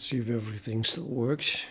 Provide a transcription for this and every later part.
See if everything still works.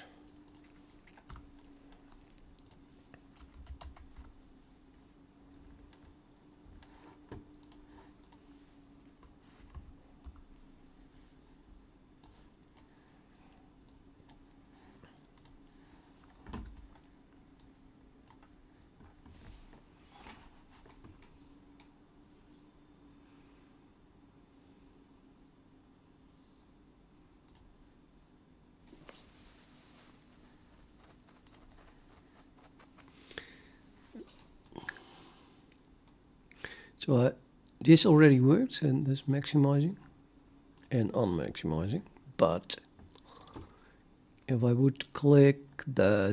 So this already works, and this maximizing and unmaximizing. But if I would click the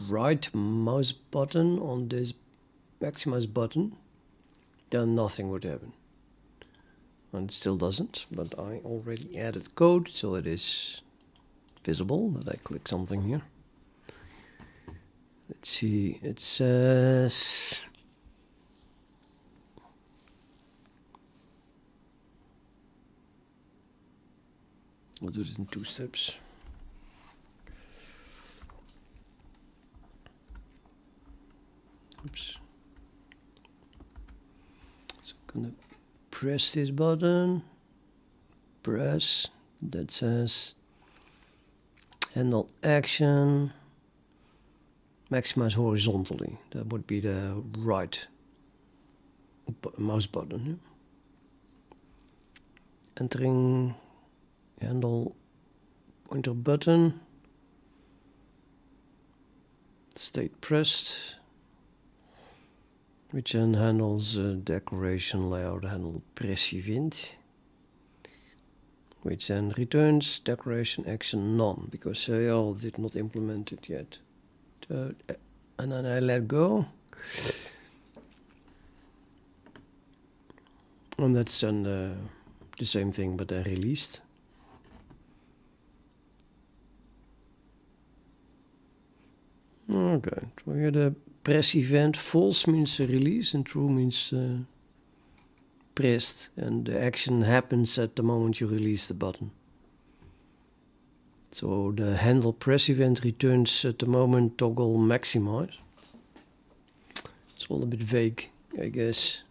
right mouse button on this maximize button, then nothing would happen. And it still doesn't, but I already added code, so it is visible that I click something here. Let's see, it says we'll do it in 2 steps. Oops. So I'm gonna press this button, press, that says handle action, maximize horizontally. That would be the right mouse button. Yeah? Entering handle pointer button, state pressed, which then handles decoration layout handle pressivint, which then returns decoration action none, because CL did not implement it yet. And then I let go, and that's then the same thing but then released. Okay, so here the press event, false means release and true means pressed, and the action happens at the moment you release the button. So the handle press event returns at the moment toggle maximize. It's all a bit vague, I guess.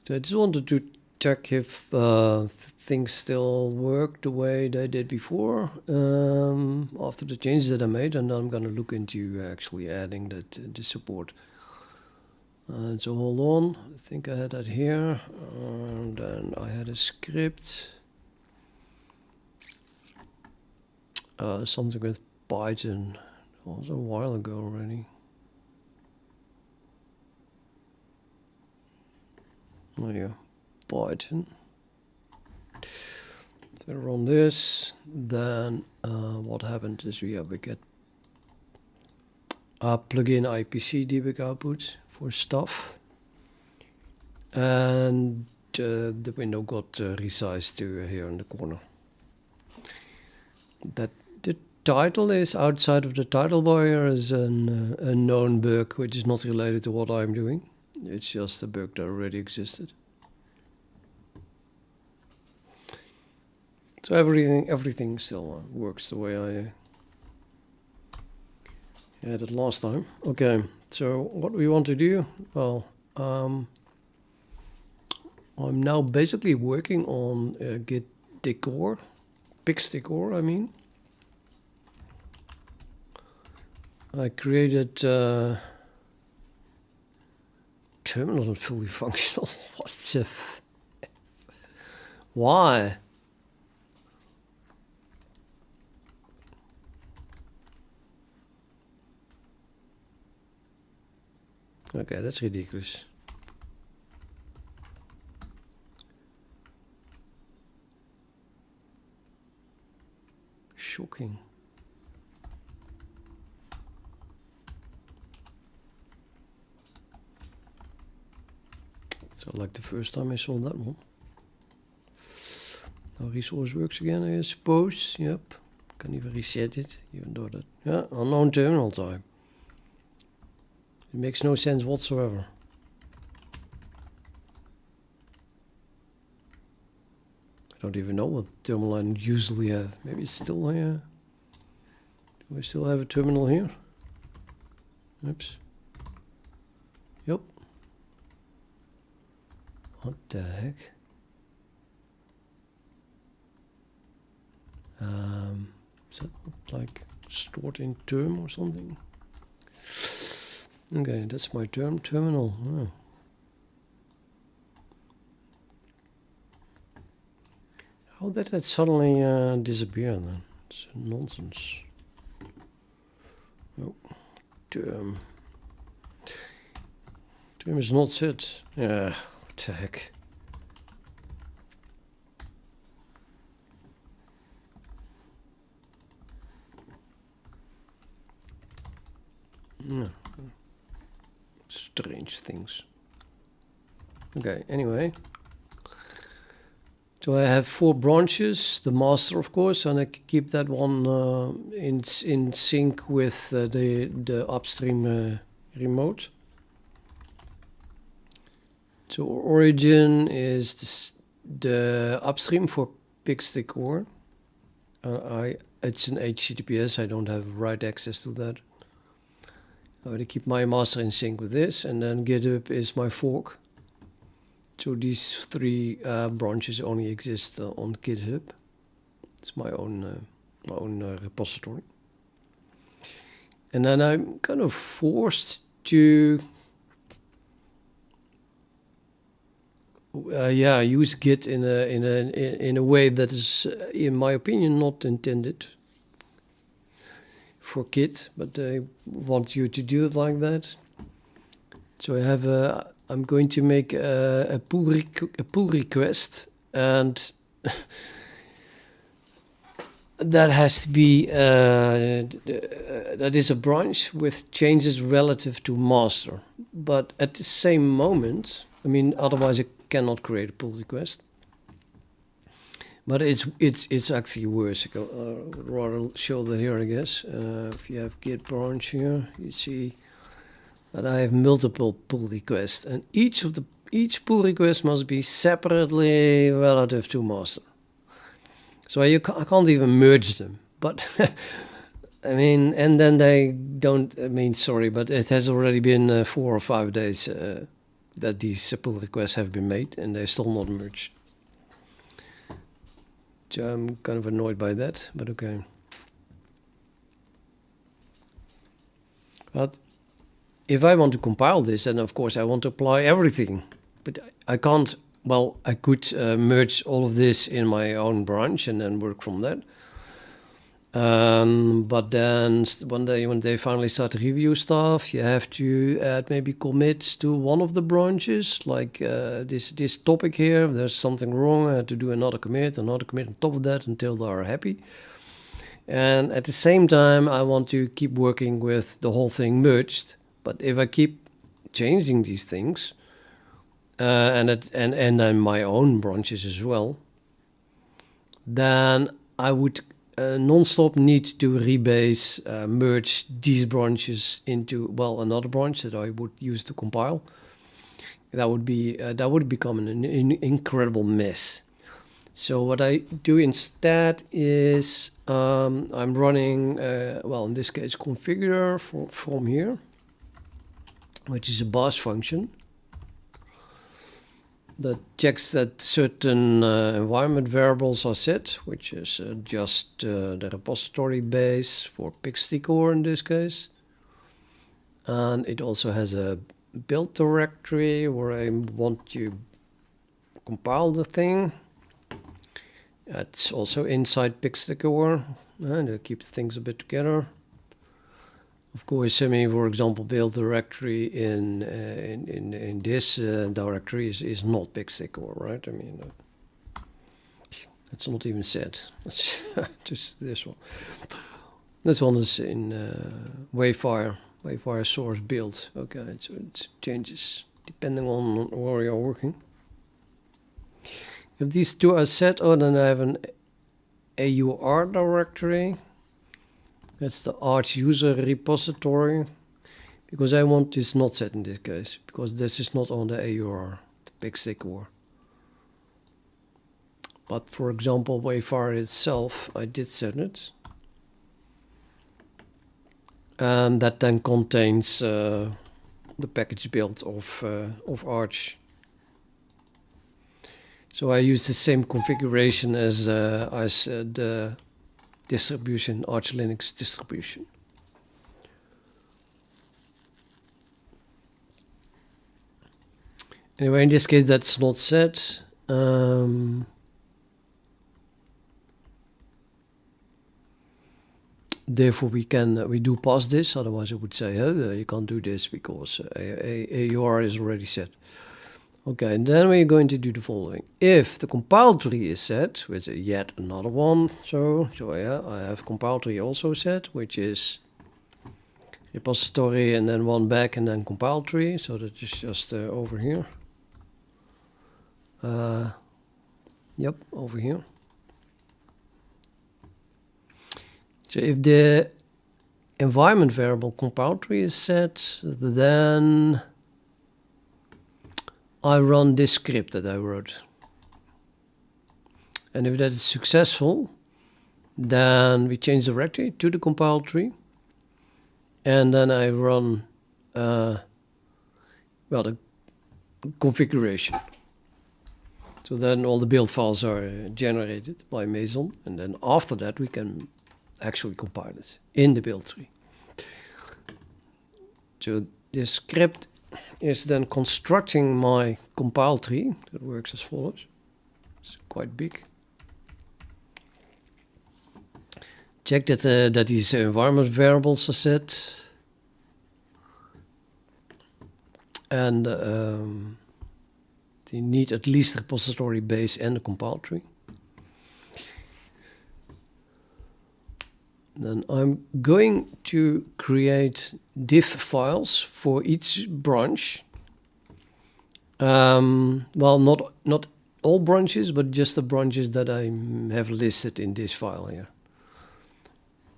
So I just wanted to check if things still work the way they did before after the changes that I made, and then I'm gonna look into actually adding that the support. So hold on, I think I had that here, and then I had a script, something with Python. It was a while ago already. Oh yeah, Python. So run this, then what happened is we get a plugin IPC debug output for stuff, and the window got resized to here in the corner. That the title is outside of the title bar here is an unknown bug which is not related to what I'm doing. It's just a bug that already existed. So everything still works the way I had it last time. Okay, so what we want to do, well, I'm now basically working on git decor, pixdecor I mean. I created terminal not fully functional. What the why? Okay, that's ridiculous. Shocking. So like the first time I saw that one. Now resource works again, I suppose. Yep. Can even reset it, even though that, yeah, unknown terminal type. It makes no sense whatsoever. I don't even know what terminal I usually have. Maybe it's still here. Do I still have a terminal here? Oops. Yep. What the heck? Is that like stored in term or something? Okay, that's my terminal. Oh. How did that suddenly disappear then? It's nonsense. Oh, term. Term is not set. Yeah, what the heck? No. Strange things. Okay, anyway. So I have 4 branches, the master of course, and I keep that one in sync with the upstream remote. So origin is the upstream for pixdecor. It's an HTTPS, I don't have write access to that. I want to keep my master in sync with this, and then GitHub is my fork. So these 3 branches only exist on GitHub. It's my own repository. And then I'm kind of forced to use Git in a way that is, in my opinion, not intended for Git, but I want you to do it like that. So I have I'm going to make a pull request, and that has to be that is a branch with changes relative to master. But at the same moment, I mean, otherwise I cannot create a pull request. But it's actually worse. I would rather show that here, I guess. If you have git branch here, you see that I have multiple pull requests, and each pull request must be separately relative to master. So I can't even merge them. But I mean, and then they don't. I mean, sorry, but it has already been 4 or 5 days that these pull requests have been made, and they're still not merged. So I'm kind of annoyed by that, but okay. But if I want to compile this, then of course I want to apply everything. But I can't, well, I could merge all of this in my own branch and then work from that. But then one day when they finally start to review stuff, you have to add maybe commits to one of the branches, like this topic here. There's something wrong, I have to do another commit on top of that until they are happy. And at the same time, I want to keep working with the whole thing merged. But if I keep changing these things, and then my own branches as well, then I would non-stop need to rebase, merge these branches into, well, another branch that I would use to compile. That would become an incredible mess. So what I do instead is I'm running, well, in this case, configure from here, which is a bash function that checks that certain environment variables are set, which is just the repository base for pixdecor in this case. And it also has a build directory where I want to compile the thing. It's also inside pixdecor, and to keep things a bit together. Of course, I mean, for example, build directory in this directory is not pixdecor, right? I mean, that's not even set. It's just this one. This one is in wayfire source build. Okay, so it changes depending on where you're working. If these two are set, then I have an AUR directory. That's the Arch user repository, because I want this not set in this case, because this is not on the AUR, the pixdecor. But for example, wayfire itself, I did set it. And that then contains the package build of Arch. So I use the same configuration as the distribution, Arch Linux distribution. Anyway, in this case, that's not set. Therefore, we do pass this. Otherwise, I would say you can't do this because AUR is already set. Okay, and then we're going to do the following. If the compile tree is set, with yet another one, so yeah, I have compile tree also set, which is repository and then one back and then compile tree. So that is just over here. Yep, over here. So if the environment variable compile tree is set, then I run this script that I wrote. And if that is successful, then we change the directory to the compile tree. And then I run well, the configuration. So then all the build files are generated by Mason. And then after that, we can actually compile it in the build tree. So this script is then constructing my compile tree. That works as follows. It's quite big. Check that these environment variables are set. And you need at least a repository base and a compile tree. Then I'm going to create diff files for each branch. Well, not all branches, but just the branches that I have listed in this file here.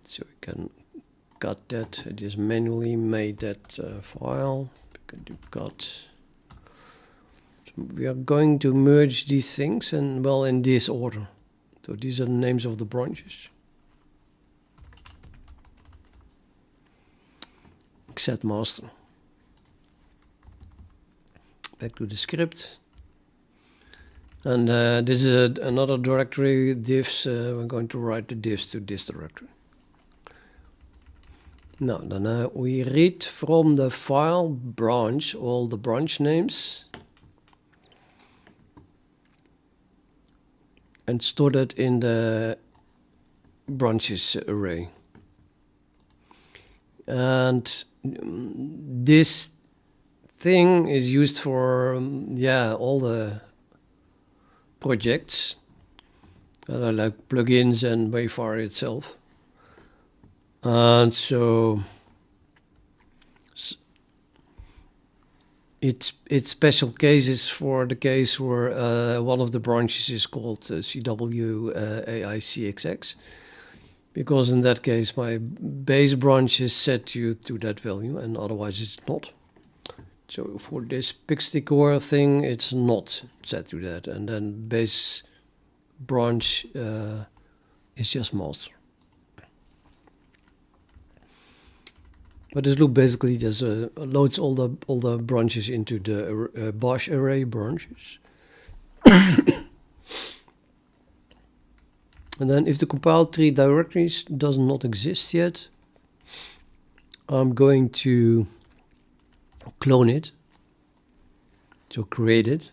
So we can cut that. I just manually made that file. We can do cut. So we are going to merge these things, and well, in this order. So these are the names of the branches. Set master. Back to the script. And this is another directory, diffs. We're going to write the diffs to this directory. Now, then we read from the file branch all the branch names and store that in the branches array. And this thing is used for all the projects that are like plugins and wayfire itself. And so it's special cases for the case where one of the branches is called CW AICXX. Because in that case, my base branch is set to that value, and otherwise it's not. So for this pixdecor thing, it's not set to that, and then base branch is just master. But this loop basically just loads all the branches into the bash array branches. And then if the compile tree directories does not exist yet, I'm going to clone it. So create it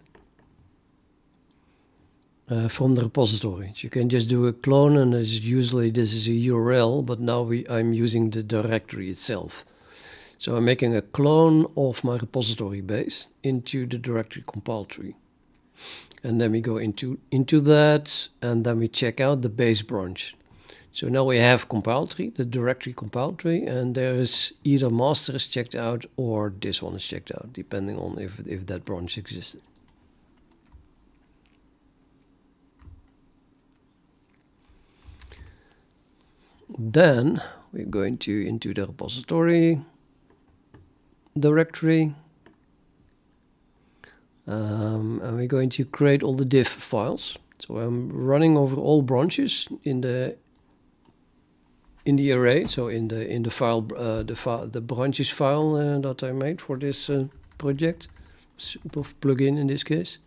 from the repository. So you can just do a clone, and usually this is a URL, but now I'm using the directory itself. So I'm making a clone of my repository base into the directory compile tree. And then we go into that, and then we check out the base branch. So now we have compile tree, the directory compile tree, and there is either master is checked out or this one is checked out, depending on if that branch existed. Then we're going into the repository directory. And we're going to create all the diff files. So I'm running over all branches in the array. So in the file, the branches file that I made for this project, plugin in this case.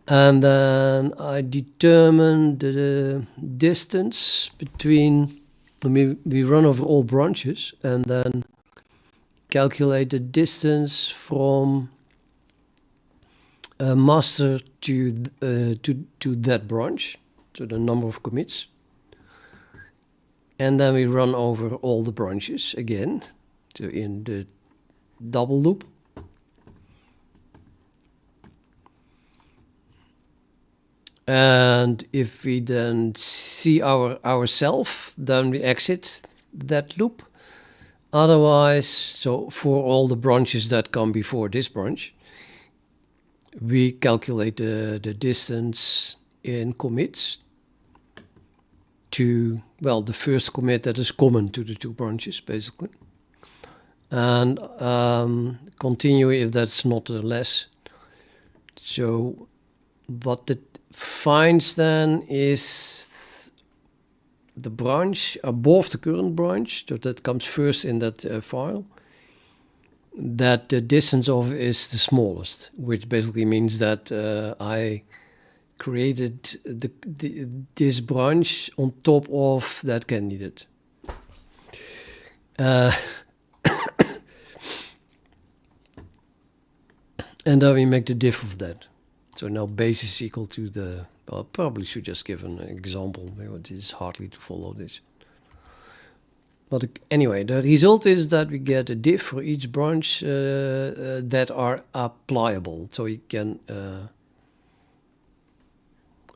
And then I determine the distance between. We run over all branches and then calculate the distance from master to that branch, so the number of commits. And then we run over all the branches again, so in the double loop. And if we then see ourselves, then we exit that loop. Otherwise, so for all the branches that come before this branch, we calculate the distance in commits to, well, the first commit that is common to the two branches, basically. And continue if that's not less. So what it finds then is the branch above the current branch, so that comes first in that file, that the distance of is the smallest, which basically means that I created this branch on top of that candidate. And then we make the diff of that. So now base is equal to the, well, probably should just give an example, it is hardly to follow this. But anyway, the result is that we get a diff for each branch that are applicable. So you can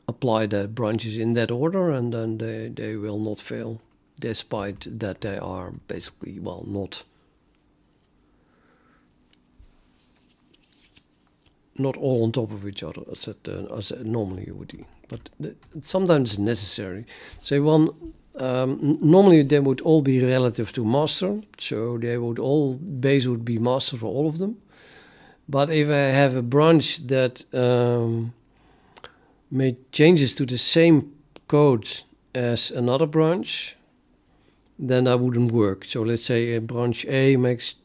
apply the branches in that order, and then they will not fail, despite that they are basically, well, not all on top of each other as normally you would do. But sometimes it's necessary. Say normally they would all be relative to master, so they would all, base would be master for all of them. But if I have a branch that made changes to the same code as another branch, then that wouldn't work. So let's say a branch A makes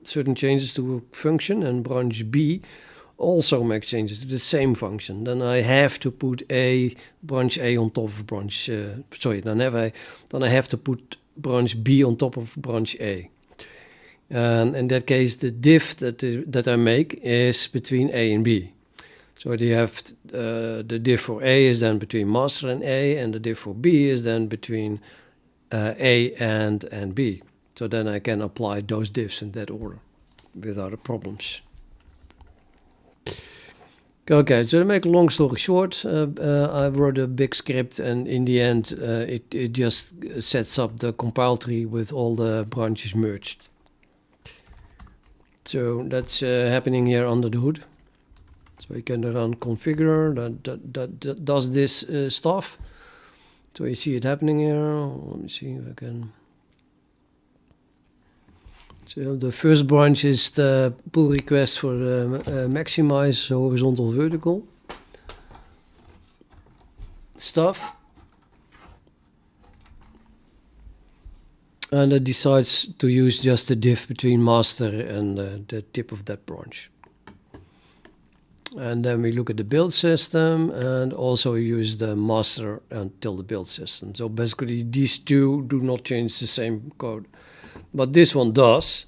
certain changes to a function, and branch B also makes changes to the same function. Then I have to put branch A on top of branch. Then I have to put branch B on top of branch A. And in that case, the diff that I make is between A and B. So you have the diff for A is then between master and A, and the diff for B is then between A and B. So then I can apply those diffs in that order without problems. Okay, so to make a long story short, I wrote a big script, and in the end it just sets up the compile tree with all the branches merged. So that's happening here under the hood. So you can run configure that does this stuff. So you see it happening here. Let me see if I can. So the first branch is the pull request for maximize horizontal vertical stuff. And it decides to use just the diff between master and the tip of that branch. And then we look at the build system and also use the master until the build system. So basically these two do not change the same code, but this one does.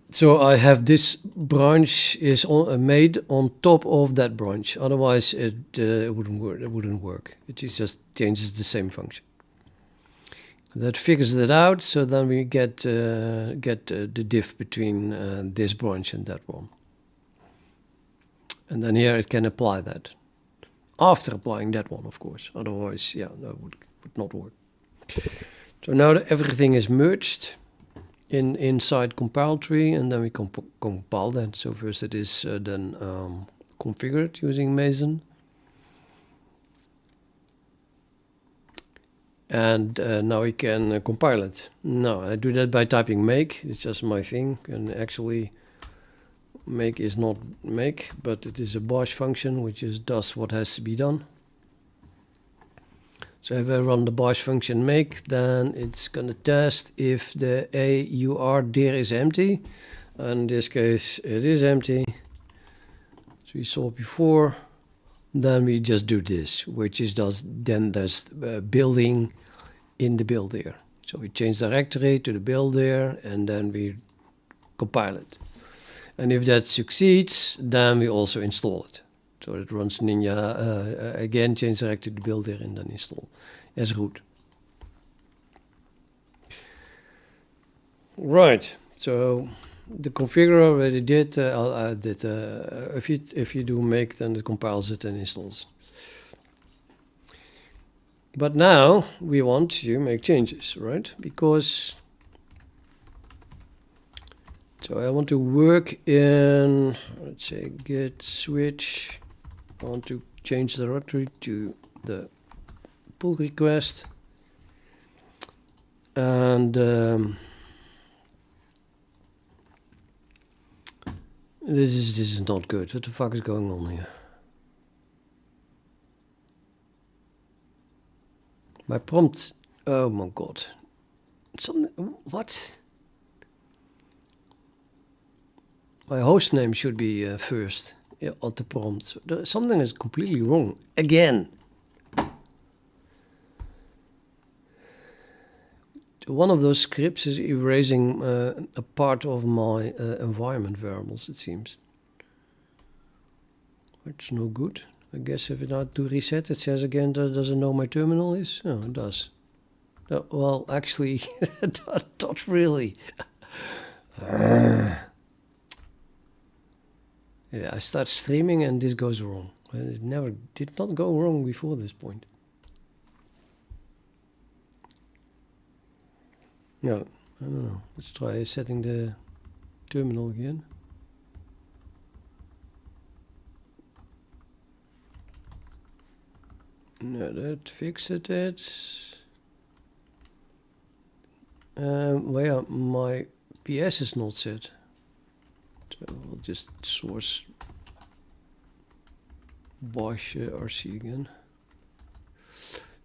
So I have this branch is made on top of that branch. Otherwise it wouldn't work. It wouldn't work. It just changes the same function. That figures that out. So then we get the diff between this branch and that one. And then here it can apply that. After applying that one, of course. Otherwise, yeah, that would not work. So now that everything is merged inside compile tree, and then we compile that. So first it is then configured using Mason. And now we can compile it. Now I do that by typing make. It's just my thing. And actually Make is not make, but it is a bash function which just does what has to be done. So if I run the bash function make, then it's going to test if the AUR dir is empty. In this case, it is empty. As we saw before. Then we just do this, which is then there's building in the build there. So we change directory to the build there, and then we compile it. And if that succeeds, then we also install it. So it runs Ninja again, change directory to the build there, and then install as root. Right. So the configurer already did. If you do make, then it compiles it and installs. But now we want to make changes, right? Because so I want to work in, let's say, git switch. I want to change the directory to the pull request, and this is not good. What the fuck is going on here? My prompt. Oh my god. Something. What? My host name should be first on the prompt. Something is completely wrong again. One of those scripts is erasing a part of my environment variables, it seems. Which is no good. I guess if I do reset, it says again that it doesn't know my terminal is. Oh, it does. No, well, actually, not really. Yeah, I start streaming and this goes wrong. It never did not go wrong before this point. No, I don't know. Let's try setting the terminal again. No, that fixed it. Well, yeah, my PS is not set. So we'll just source bash RC again.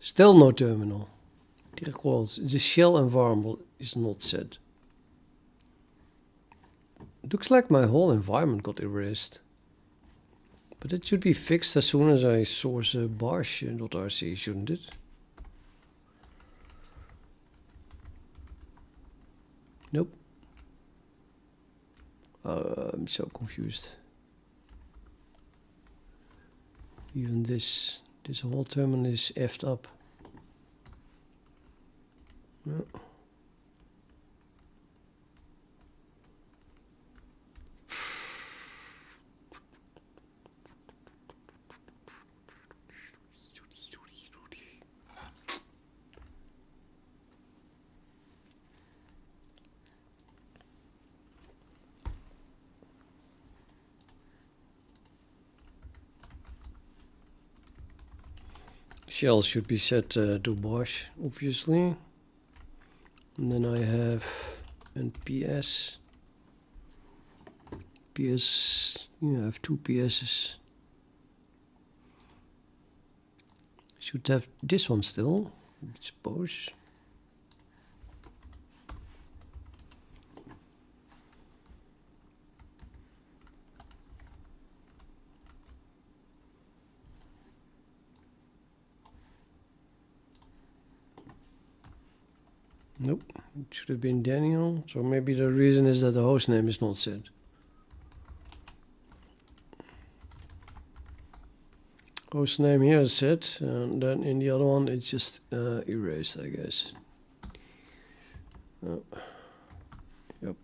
Still no terminal. The shell environment is not set. It looks like my whole environment got erased. But it should be fixed as soon as I source bash.rc, shouldn't it? Nope. I'm so confused. Even this whole terminal is effed up. No. Shell should be set to bash, obviously. And then I have PS. PS, yeah, I have two PSs. Should have this one still, I suppose. Nope, it should have been Daniel. So maybe the reason is that the host name is not set. Host name here is set, and then in the other one it's just erased, I guess. Oh. Yep.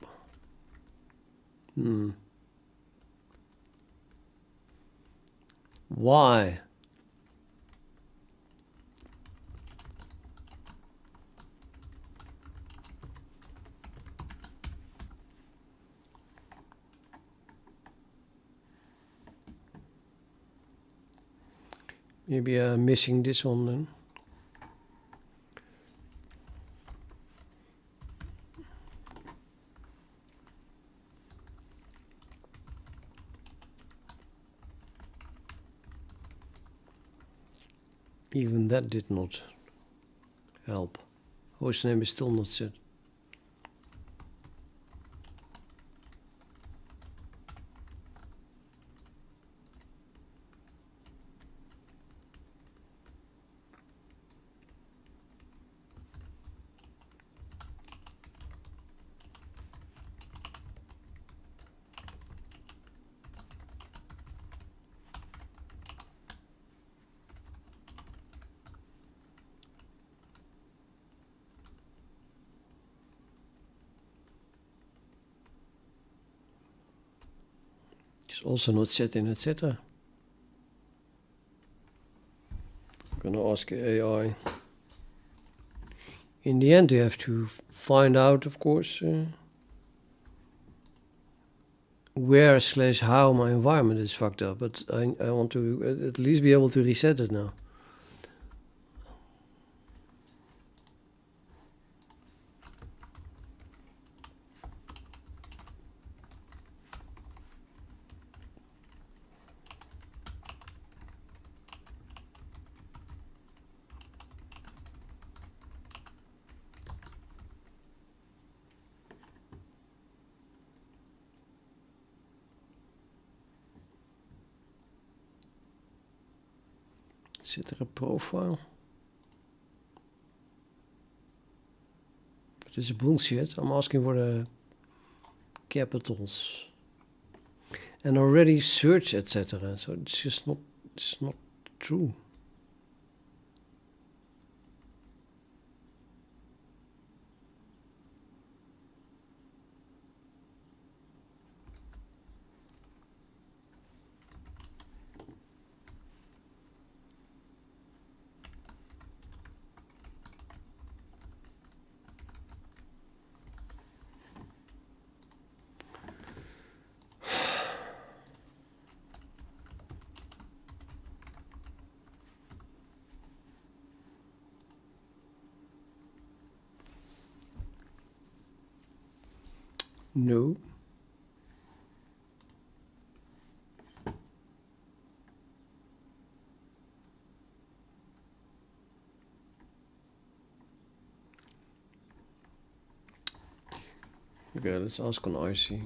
Why? Maybe I'm missing this one then. Even that did not help. Hostname is still not set. It's also not set in etc. I'm gonna ask AI. In the end, you have to find out, of course, where / how my environment is fucked up. But I want to at least be able to reset it now. Zit er een profile? But it's bullshit. I'm asking for the capitals. And already search etc. So it's just not, it's not true. No. Okay, let's ask on IC.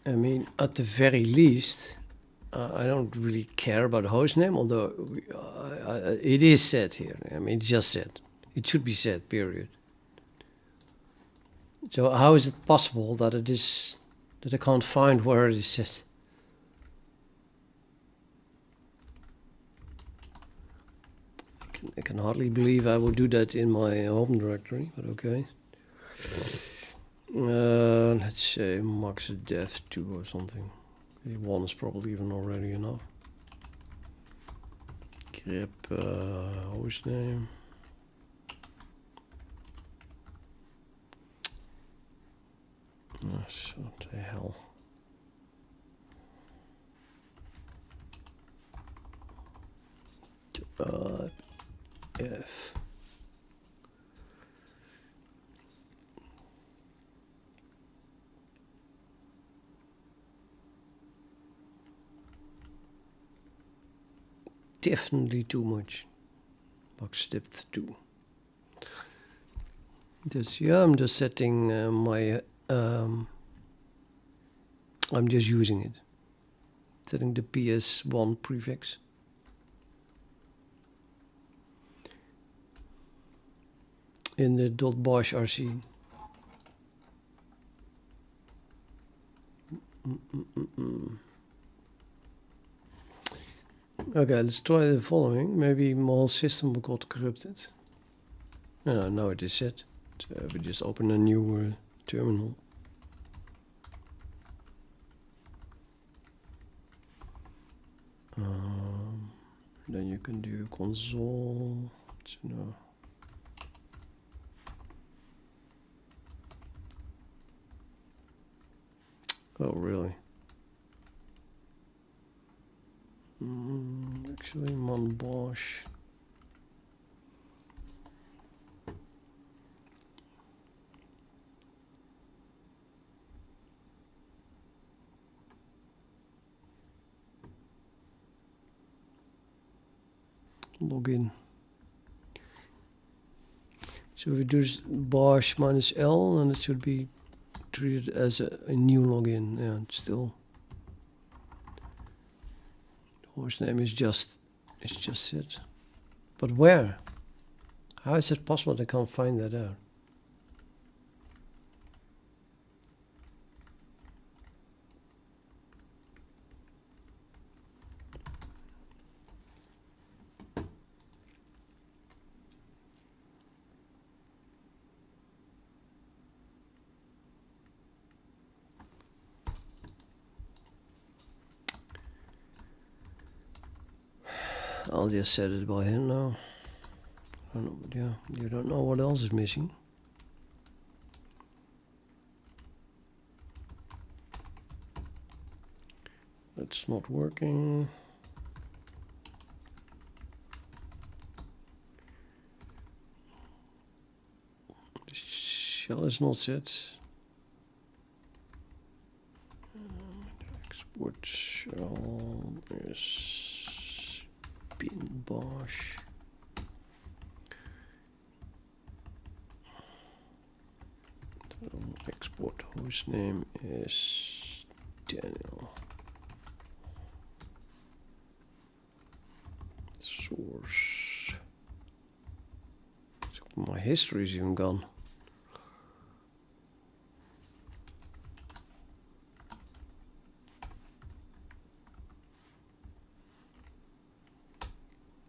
I mean, at the very least, I don't really care about the hostname, although it is set here. I mean, it's just set. It should be set, period. So how is it possible that it is, that I can't find where it is set? I can hardly believe I would do that in my home directory, but okay. Let's say max def 2 or something. 1 is probably even already enough. Grep hostname. What the hell? F. Definitely too much. Max depth 2. Just, yeah, I'm just setting my I'm just using it. Setting the PS1 prefix. In the .bash rc. Okay, let's try the following. Maybe my whole system got corrupted. No, no, it is set. So we just open a new terminal. Then you can do console. No. Oh, really? Actually, man bosh. Login. So if we do bosh -L, then it should be treated as a new login. Yeah, it's still. The host name is just set. But where? How is it possible they can't find that out? I'll just set it by hand now. I don't know, yeah, you don't know what else is missing. It's not working. The shell is not set. Export shell is bin bosh. Export host name is Daniel. Source. So my history is even gone.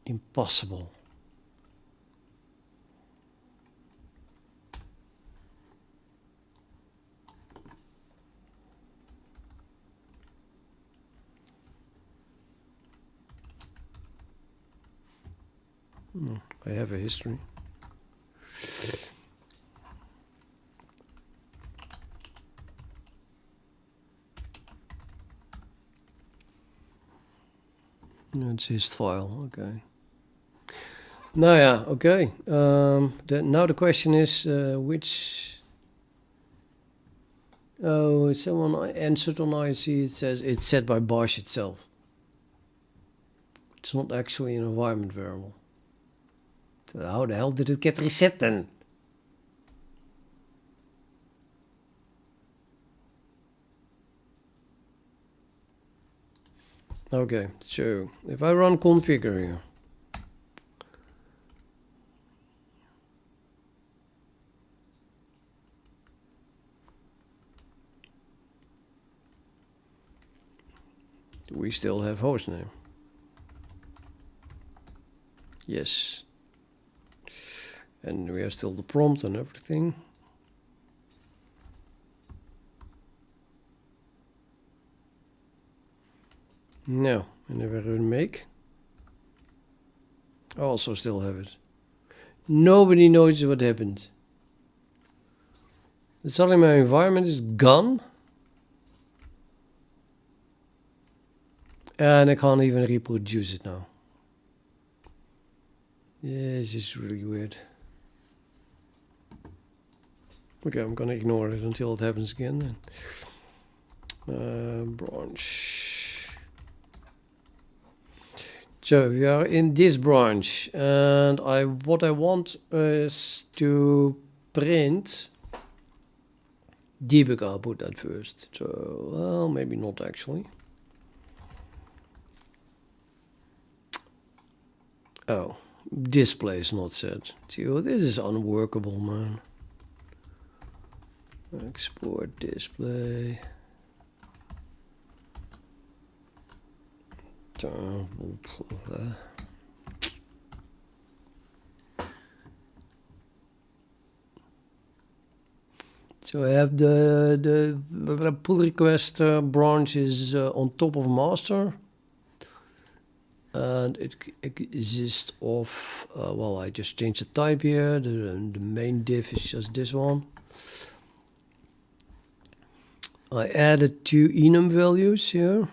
Impossible. I have a history. It's his file, okay. Nou ja, okay. Now the question is which... Oh, someone answered on IC. It says it's set by bosh itself. It's not actually an environment variable. So how the hell did it get reset then? Okay, so if I run configure here, we still have hostname. Yes. And we have still the prompt and everything. No, and if I run make, I also still have it. Nobody knows what happened. Suddenly my environment is gone. And I can't even reproduce it now. Yeah, it's just really weird. Okay, I'm gonna ignore it until it happens again then. Branch. So we are in this branch, and what I want is to print debug output at first. So, well, maybe not actually. Oh, display is not set. See, well, this is unworkable, man. Export display. So I have the pull request branch is on top of master, and it exists of well, I just changed the type here. The main div is just this one. I added 2 enum values here.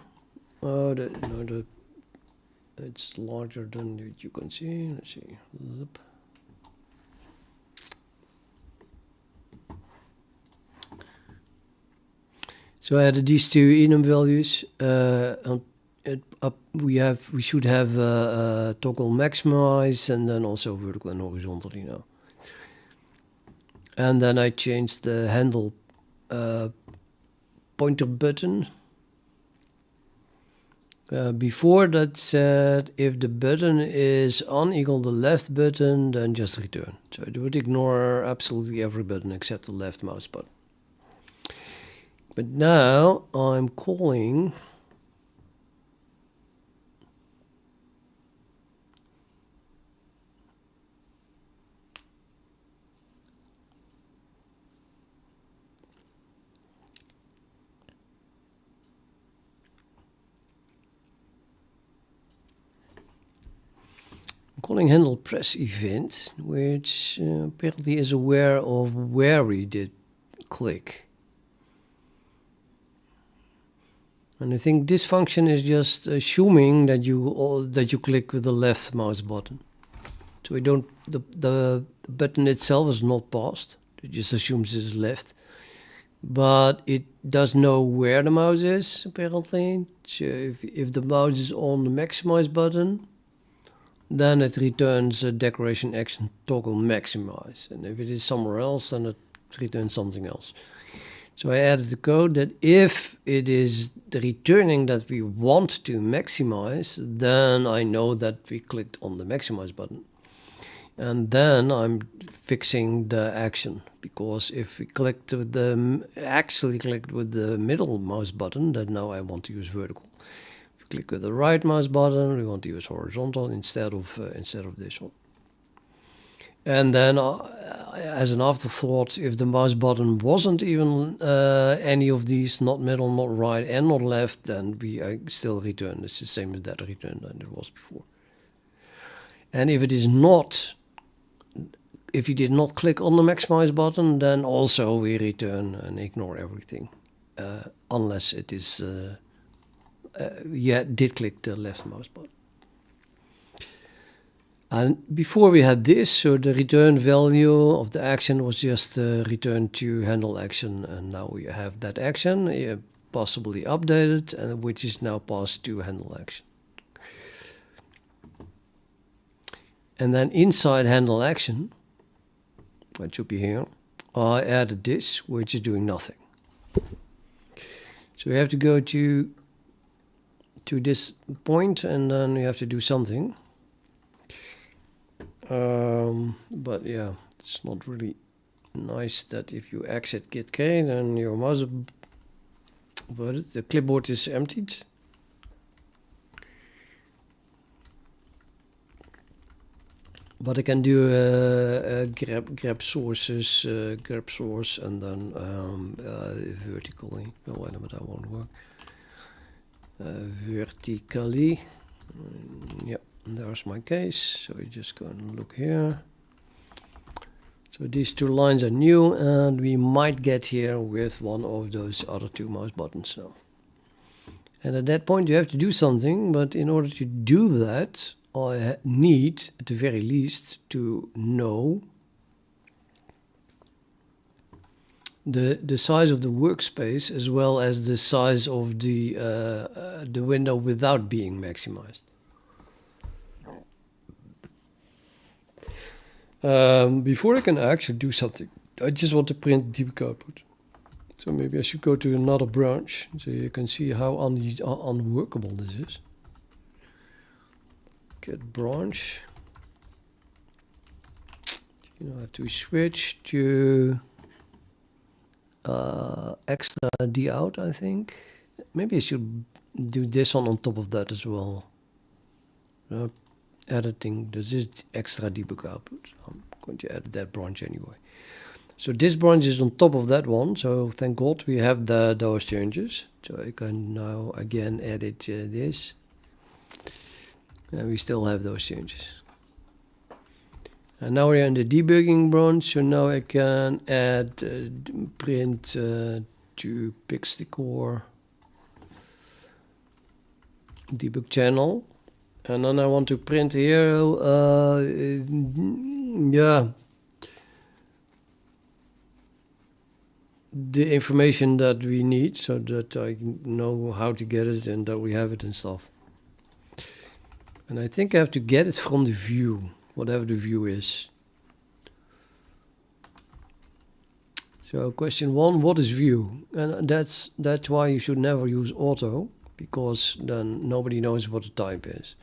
It's larger than what you can see. Let's see. Zip. So I added these 2 enum values. We should have toggle maximize and then also vertical and horizontally now. And then I changed the handle pointer button. Before that said if the button is unequal the left button, then just return. So it would ignore absolutely every button except the left mouse button. But now I'm calling handle press event, which apparently is aware of where we did click. And I think this function is just assuming that you click with the left mouse button. So we don't the button itself is not passed. It just assumes it's left. But it does know where the mouse is apparently. So if the mouse is on the maximize button, then it returns a decoration action toggle maximize. And if it is somewhere else, then it returns something else. So I added the code that if it is the returning that we want to maximize, then I know that we clicked on the maximize button. And then I'm fixing the action, because if we actually clicked with the middle mouse button, then now I want to use vertical. If we click with the right mouse button, we want to use horizontal instead of this one. And then as an afterthought, if the mouse button wasn't even any of these, not middle, not right, and not left, then we still return. It's the same as that return than it was before. And if it is not, if you did not click on the maximize button, then also we return and ignore everything. Unless it is, did click the left mouse button. And before we had this, so the return value of the action was just return to handle action, and now we have that action possibly updated, and which is now passed to handle action. And then inside handle action, which should be here, I added this, which is doing nothing. So we have to go to this point, and then we have to do something. But yeah, it's not really nice that if you exit git k, then your mouse, but the clipboard is emptied. But I can do grab sources, grab source, and then vertically. Oh, wait a minute, that won't work. Vertically, yep. There's my case, so we just go and look here. So these 2 lines are new, and we might get here with one of those other 2 mouse buttons now. And at that point you have to do something, but in order to do that, I need, at the very least, to know the size of the workspace as well as the size of the window without being maximized. Before I can actually do something, I just want to print debug output. So maybe I should go to another branch so you can see how unworkable this is. Get branch. You know, I have to switch to extra d out, I think. Maybe I should do this one on top of that as well. editing. This is extra debug output. I'm going to edit that branch anyway. So this branch is on top of that one. So thank God we have those changes. So I can now again edit this. And we still have those changes. And now we're in the debugging branch. So now I can add print to pixdecor debug channel. And then I want to print here, yeah, the information that we need so that I know how to get it and that we have it and stuff. And I think I have to get it from the view, whatever the view is. So question 1, what is view? And that's why you should never use auto, because then nobody knows what the type is.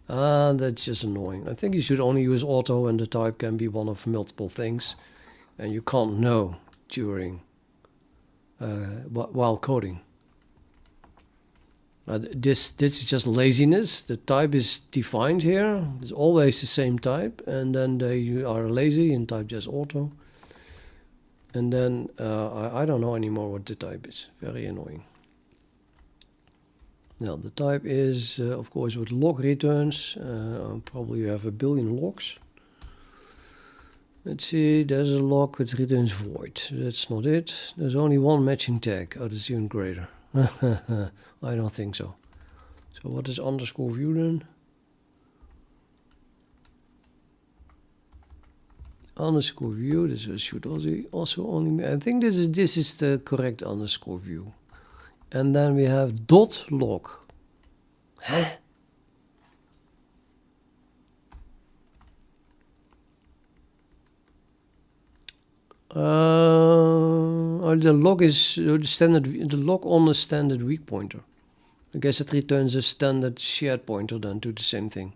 That's just annoying. I think you should only use auto, and the type can be one of multiple things, and you can't know during while coding. This is just laziness. The type is defined here. It's always the same type, and then they are lazy and type just auto. And then I don't know anymore what the type is. Very annoying. Now the type is, of course, with log returns. Probably you have a billion logs. Let's see, there's a log which returns void. That's not it. There's only one matching tag. Oh, that's even greater. I don't think so. So what is underscore view then? Underscore view, this should also only, I think this is the correct underscore view. And then we have dot log. Huh? The log is the standard. The log on a standard weak pointer. I guess it returns a standard shared pointer then to the same thing.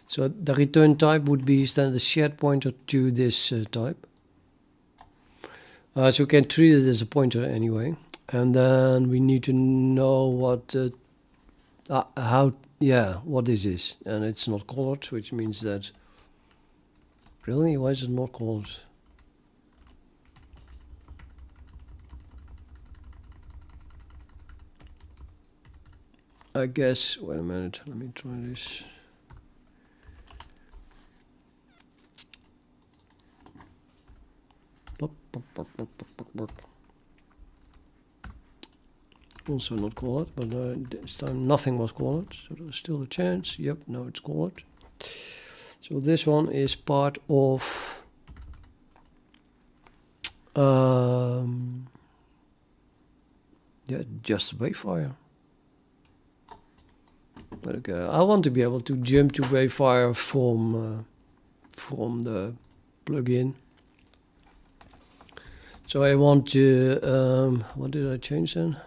So the return type would be standard shared pointer to this type. So we can treat it as a pointer anyway. And then we need to know what what this is. And it's not colored, which means that, really, why is it not colored? I guess, wait a minute, let me try this. Also not colored, but this time nothing was colored, so there's still a chance. Yep, now it's colored. So this one is part of just wayfire. But okay, I want to be able to jump to wayfire from the plugin. So I want to what did I change then?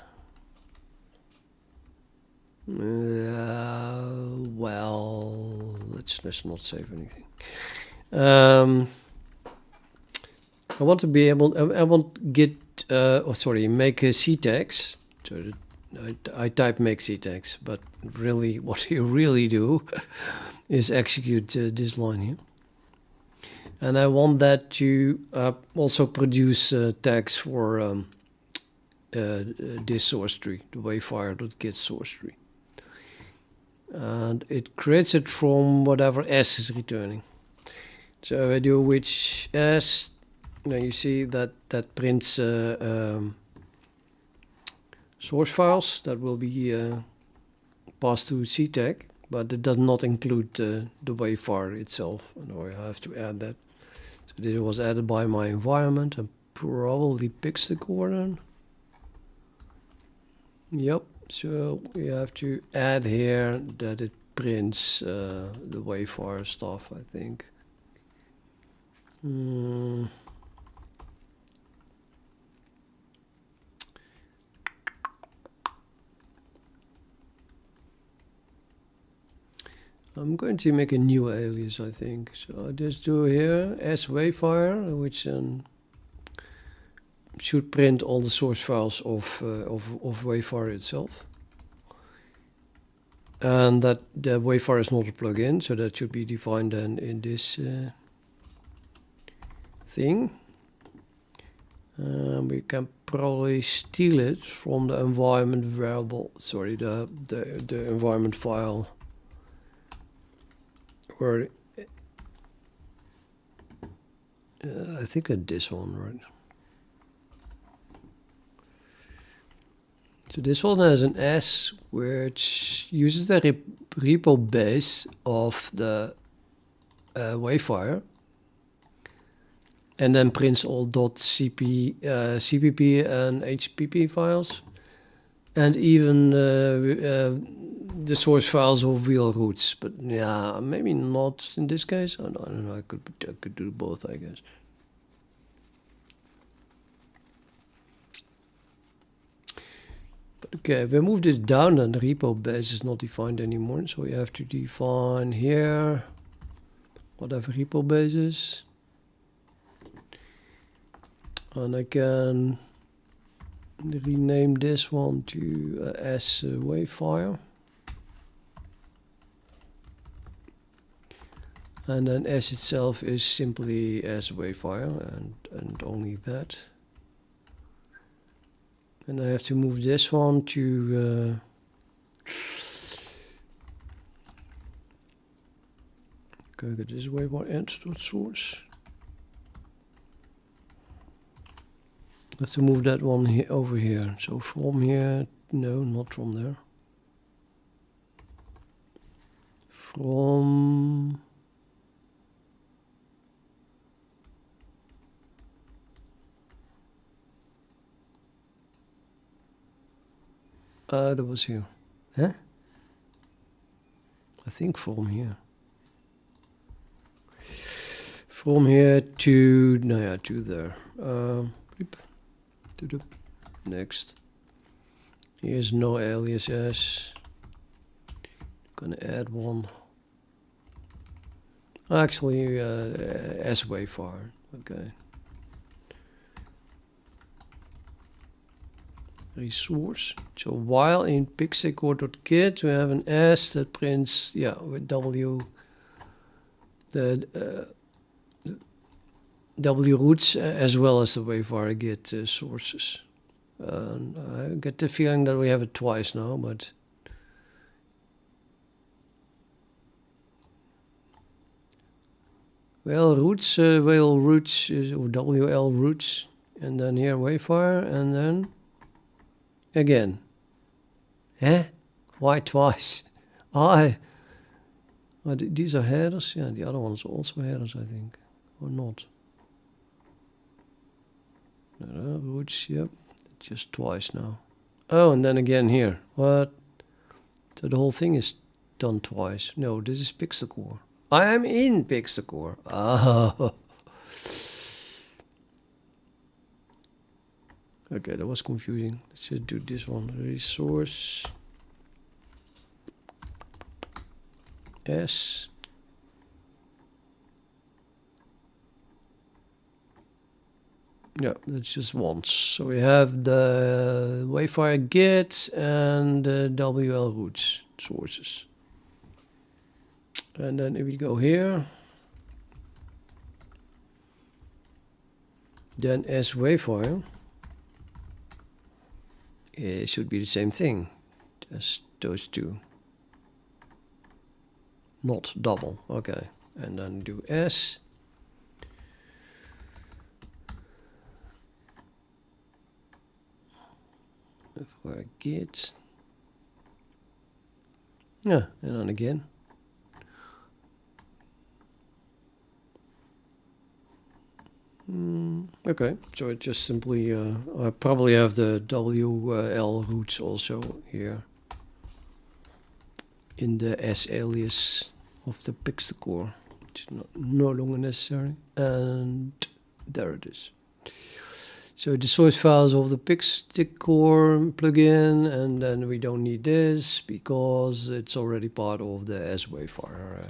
Well, let's not save anything. I want to be able. I want git. Make a C tags. So that I type make C tags, but really, what you really do is execute this line here. And I want that to also produce tags for this source tree, the wayfire.git source tree. And it creates it from whatever S is returning. So I do which S. Now you see that prints source files that will be passed to CTag, but it does not include the wayfire itself. And I have to add that. So this was added by my environment and probably pixdecor then. Yep. So we have to add here that it prints the wayfire stuff, I think. I'm going to make a new alias, I think. So I just do here as wayfire, which should print all the source files of wayfire itself. and that the wayfire is not a plugin, so that should be defined then in this thing. We can probably steal it from the environment variable, sorry, the environment file, where I think it's this one, right? So this one has an S, which uses the repo base of the wayfire, and then prints all .cpp and HPP files, and even the source files of real roots. But yeah, maybe not in this case. I don't know. I could do both, I guess. But okay, if we move this down, then the repo base is not defined anymore. So we have to define here whatever repo base is. And I can rename this one to as wayfire. And then S itself is simply as wayfire, and only that. And I have to move this one to okay, get this wayfire end.source. I have to move that one here over here. So from here, no, not from there. From that was here. Huh? I think from here. From here to, no, yeah, to there. To the next. Here's no alias S. Gonna add one. Actually, S wayfire. Okay. Resource. So while in pixdecor.kit we have an S that prints, yeah, with W, the W roots as well as the wayfire git sources. I get the feeling that we have it twice now, but well, roots, whale roots or WL roots, and then here wayfire, and then again. Huh? Why twice? These are headers. Yeah, the other ones are also headers, I think, or not. Roots, yep, just twice now. Oh, and then again here. What? So the whole thing is done twice. No, this is pixdecor. I am in pixdecor. Oh. Okay, that was confusing. Let's just do this one. Resource S. Yeah, that's just once. So we have the wayfire git and the WL roots sources. And then if we go here, then as wayfire, it should be the same thing. Just those two. Not double. Okay. And then do S. For git. Yeah, and then again. Okay, so it just simply, I probably have the WL roots also here in the S alias of the pixdecor, which is no longer necessary. And there it is. So the source files of the pixdecor plugin, and then we don't need this because it's already part of the S wayfire.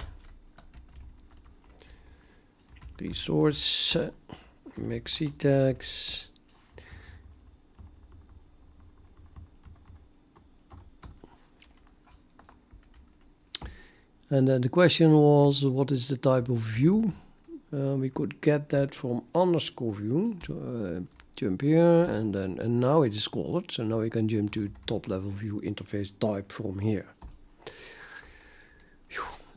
Resource maxi tags. And then the question was, what is the type of view? We could get that from underscore view. To, jump here, and now it is colored. So now we can jump to top level view interface type from here.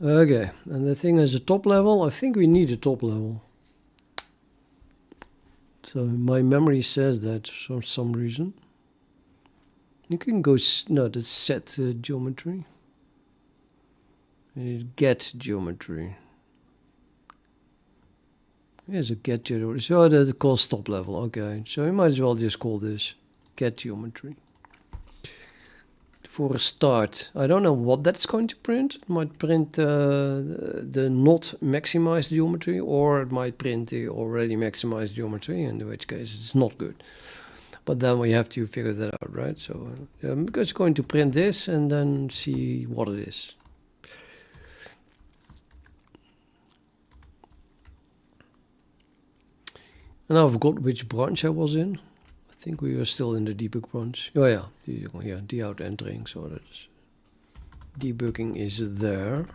Okay, and the thing is a top level. I think we need a top level. So my memory says that for some reason. You can go, no, that's set geometry. And get geometry. Here's a get geometry. So that calls top level. Okay, so we might as well just call this get geometry. For a start, I don't know what that's going to print. It might print the not maximized geometry, or it might print the already maximized geometry, in which case it's not good. But then we have to figure that out, right? So I'm just going to print this and then see what it is. And I forgot which branch I was in. I think we were still in the debug branch. Oh yeah, de-out entering. So that's debugging is there.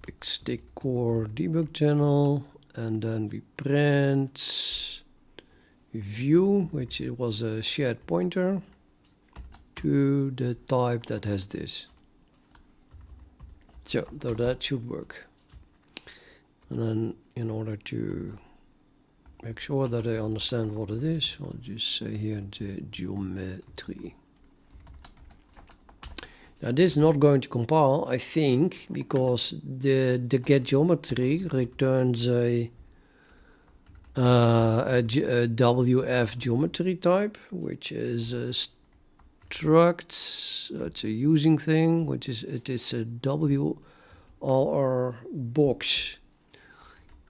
Pixdecor debug channel, and then we print view, which was a shared pointer to the type that has this. So that should work. And then in order to make sure that I understand what it is, I'll just say here the geometry. Now this is not going to compile, I think, because the get geometry returns a WF geometry type, which is a struct. It's a using thing, which is it is a WLR box,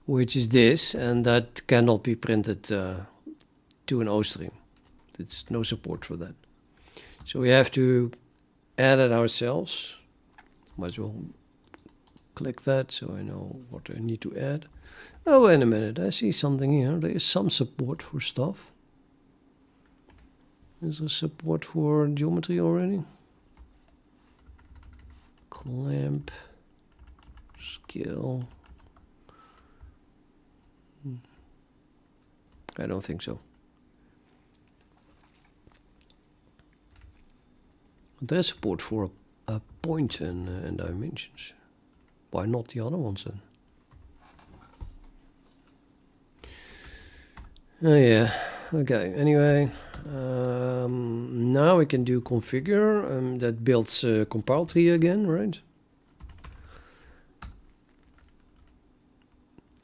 which is this, and that cannot be printed to an O stream. There's no support for that. So we have to add it ourselves. Might as well click that so I know what I need to add. Oh, wait a minute, I see something here. There is some support for stuff. Is there support for geometry already? Clamp, scale. I don't think so. There's support for a point and dimensions. Why not the other ones then? Oh yeah, okay, anyway, now we can do configure, that builds compile tree again, right?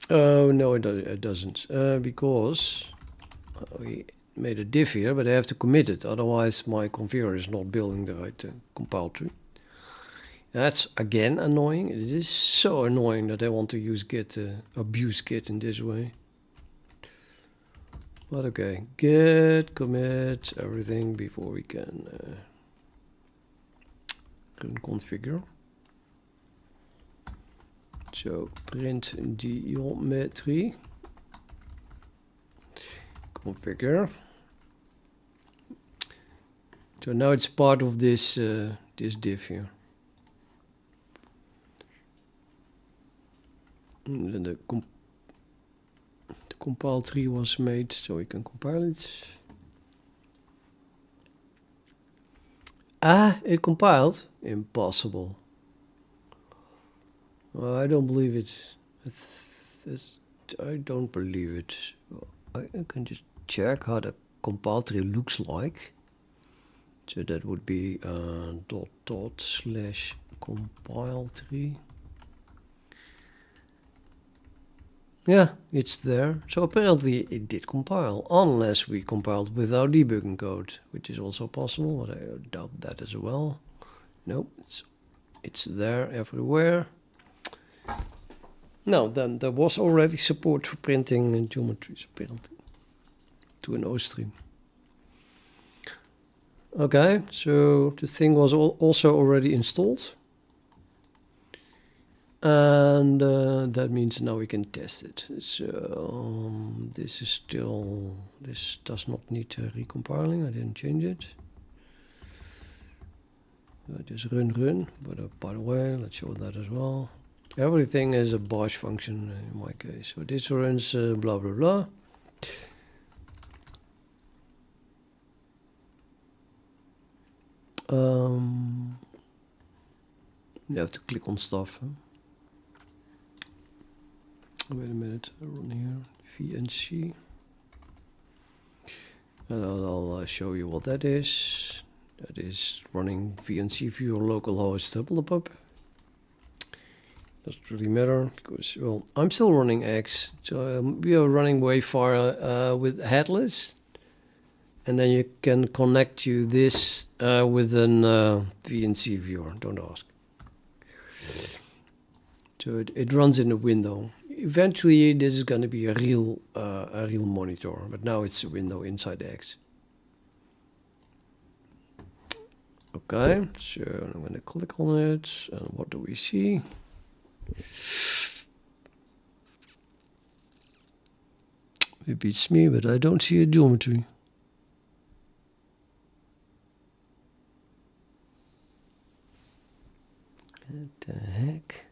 Oh no, it doesn't, because we made a diff here, but I have to commit it, otherwise my configure is not building the right compile tree. That's again annoying. It is so annoying that I want to use Git, abuse Git in this way. But okay, git, commit, everything before we can configure. So print geometry, configure. So now it's part of this this div here. And then the compile tree was made, so we can compile it. Ah, it compiled? Impossible. I don't believe it. I don't believe it. I can just check how the compile tree looks like. So that would be /compile tree. Yeah, it's there. So apparently it did compile, unless we compiled without debugging code, which is also possible, but I doubt that as well. Nope, it's there everywhere. Now then, there was already support for printing geometries apparently to an O stream. Okay, so the thing was also already installed. And that means now we can test it. So this is still, this does not need recompiling. I didn't change it. Just run. But by the way, let's show that as well. Everything is a bash function in my case. So this runs blah blah blah. You have to click on stuff. Huh? Wait a minute, I run here, VNC. And I'll show you what that is. That is running VNC for your local host. Doesn't really matter because, well, I'm still running X. So we are running wayfire with headless. And then you can connect to this with an VNC viewer, don't ask. So it runs in a window. Eventually, this is going to be a real monitor, but now it's a window inside X. Okay, so I'm going to click on it, and what do we see? It beats me, but I don't see a geometry. What the heck?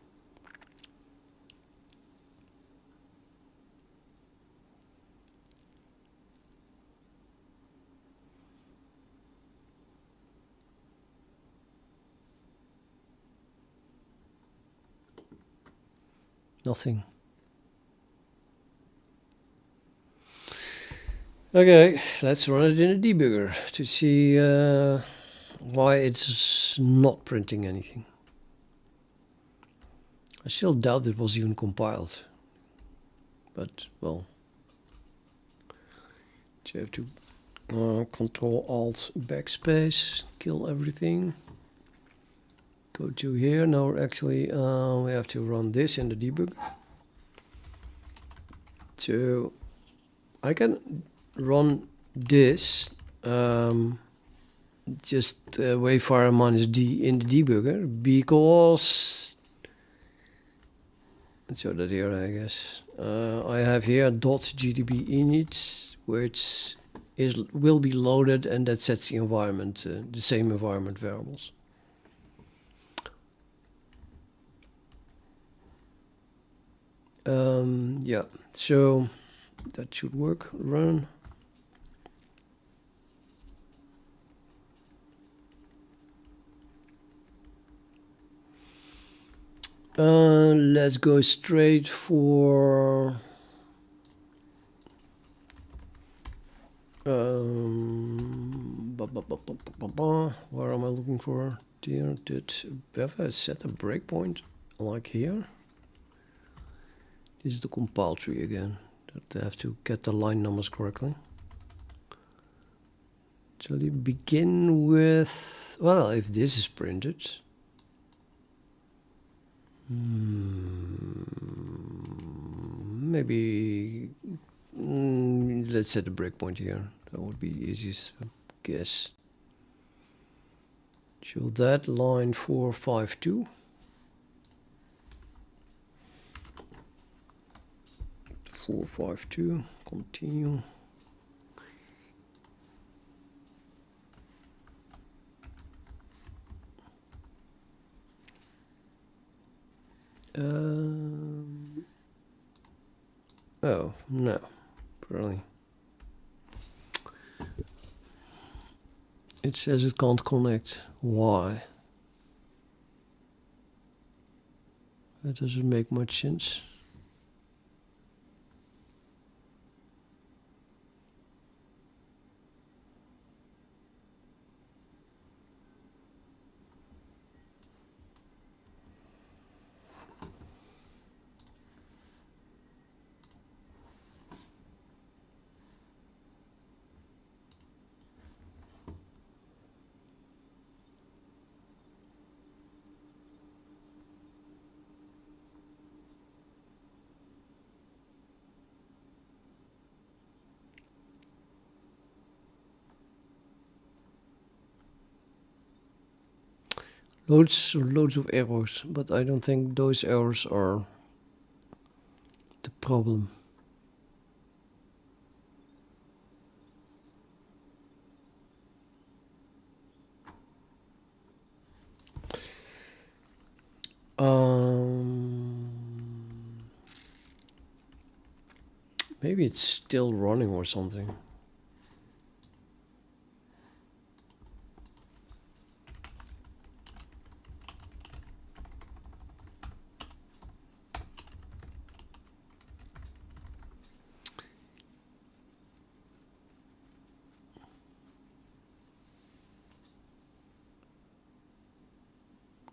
Nothing. Okay, let's run it in a debugger to see why it's not printing anything. I still doubt it was even compiled. But, well, you have to Control Alt backspace, kill everything. Go to here. Now actually we have to run this in the debugger. So I can run this just wayfire -d in the debugger because, let's show that here, I guess. I have here .gdb init, which will be loaded, and that sets the environment, the same environment variables. Yeah, so that should work. Run. Let's go straight for where am I looking for? Dear, have I set a breakpoint like here? This is the compile tree again. That I have to get the line numbers correctly. Shall you begin with, well, if this is printed. Maybe let's set a breakpoint here. That would be the easiest guess. Show that line 452. 452. Continue. Oh, no, really. It says it can't connect. Why? That doesn't make much sense. Loads of errors, but I don't think those errors are the problem. Maybe it's still running or something.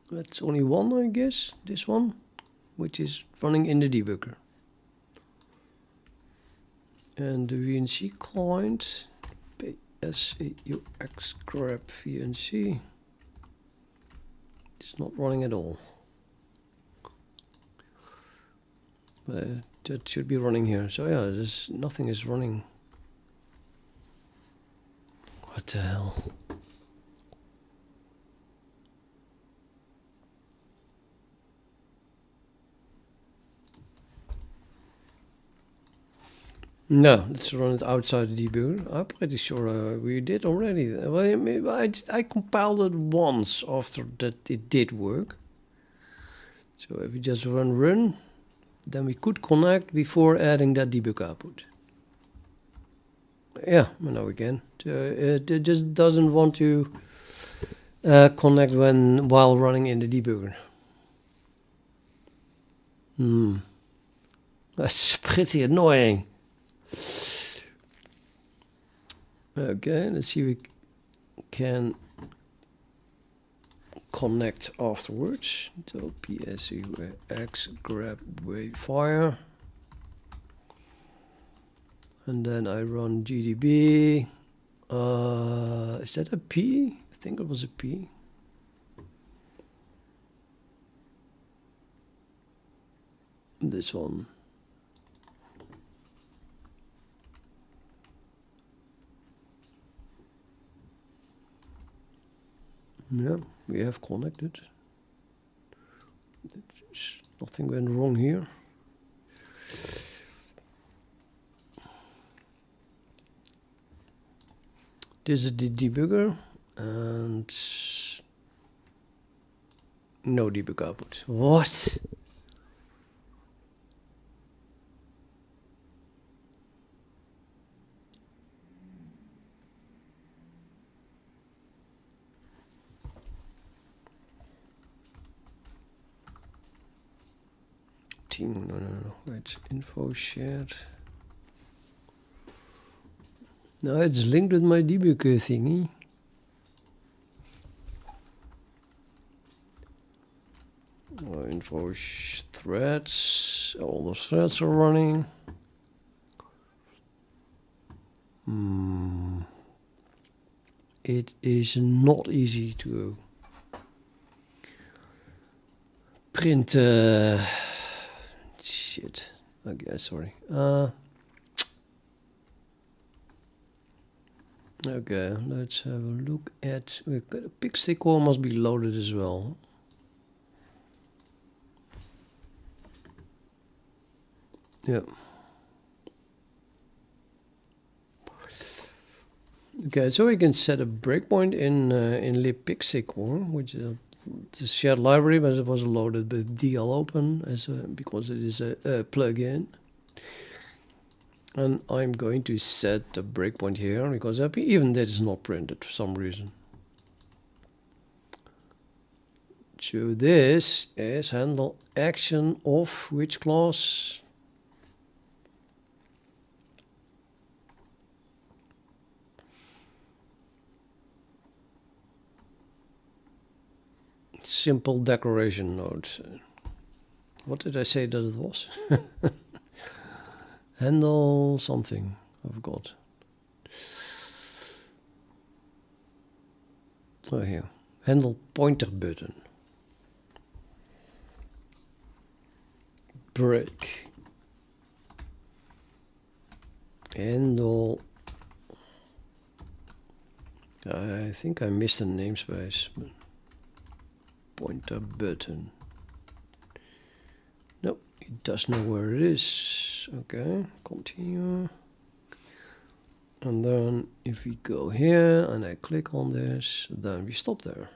That's only one, I guess, this one, which is running in the debugger. And the VNC client, PSEUX grab VNC, it's not running at all. But that should be running here. So yeah, nothing is running. What the hell? No, let's run it outside the debugger. I'm pretty sure we did already. Well, I compiled it once after that it did work. So if we just run, then we could connect before adding that debug output. Yeah, now we can. It just doesn't want to connect while running in the debugger. That's pretty annoying. Okay, let's see if we can connect afterwards. So PSEUX grab wayfire. And then I run GDB. Is that a P? I think it was a P. This one. Yeah, we have connected. Nothing went wrong here. This is the debugger and no debug output. What? No. Wait, info shared. No, it's linked with my debugger thingy. Info threads. All the threads are running. It is not easy to print. Shit. Okay, sorry. Okay, let's have a look at. Pixdecor must be loaded as well. Yeah. Okay, so we can set a breakpoint in libpixdecor, which is the shared library, but it was loaded with DL open because it is a plugin. And I'm going to set the breakpoint here because even that is not printed for some reason. So this is handle action of which class? Simple decoration node. What did I say that it was? Handle something, I forgot. Oh, here. Handle pointer button. Break. Handle. I think I missed a namespace. Pointer button. Nope, it does know where it is. Okay, continue. And then if we go here and I click on this, then we stop there.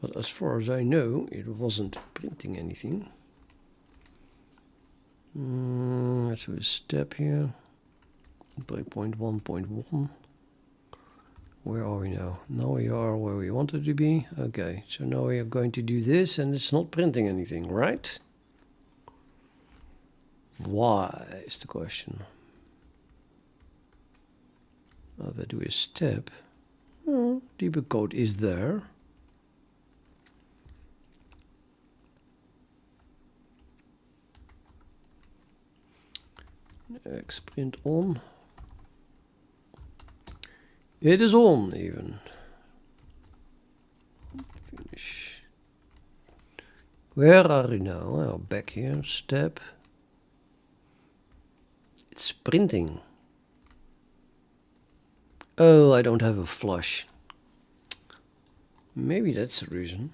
But as far as I know, it wasn't printing anything. Let's do a step here. Breakpoint 1.1. Where are we now? Now we are where we wanted to be. Okay, so now we are going to do this and it's not printing anything, right? Why is the question. If I do a step, debug code is there. X print on. It is on even. Finish. Where are we now? Oh, back here. Step. It's printing. Oh, I don't have a flush. Maybe that's the reason.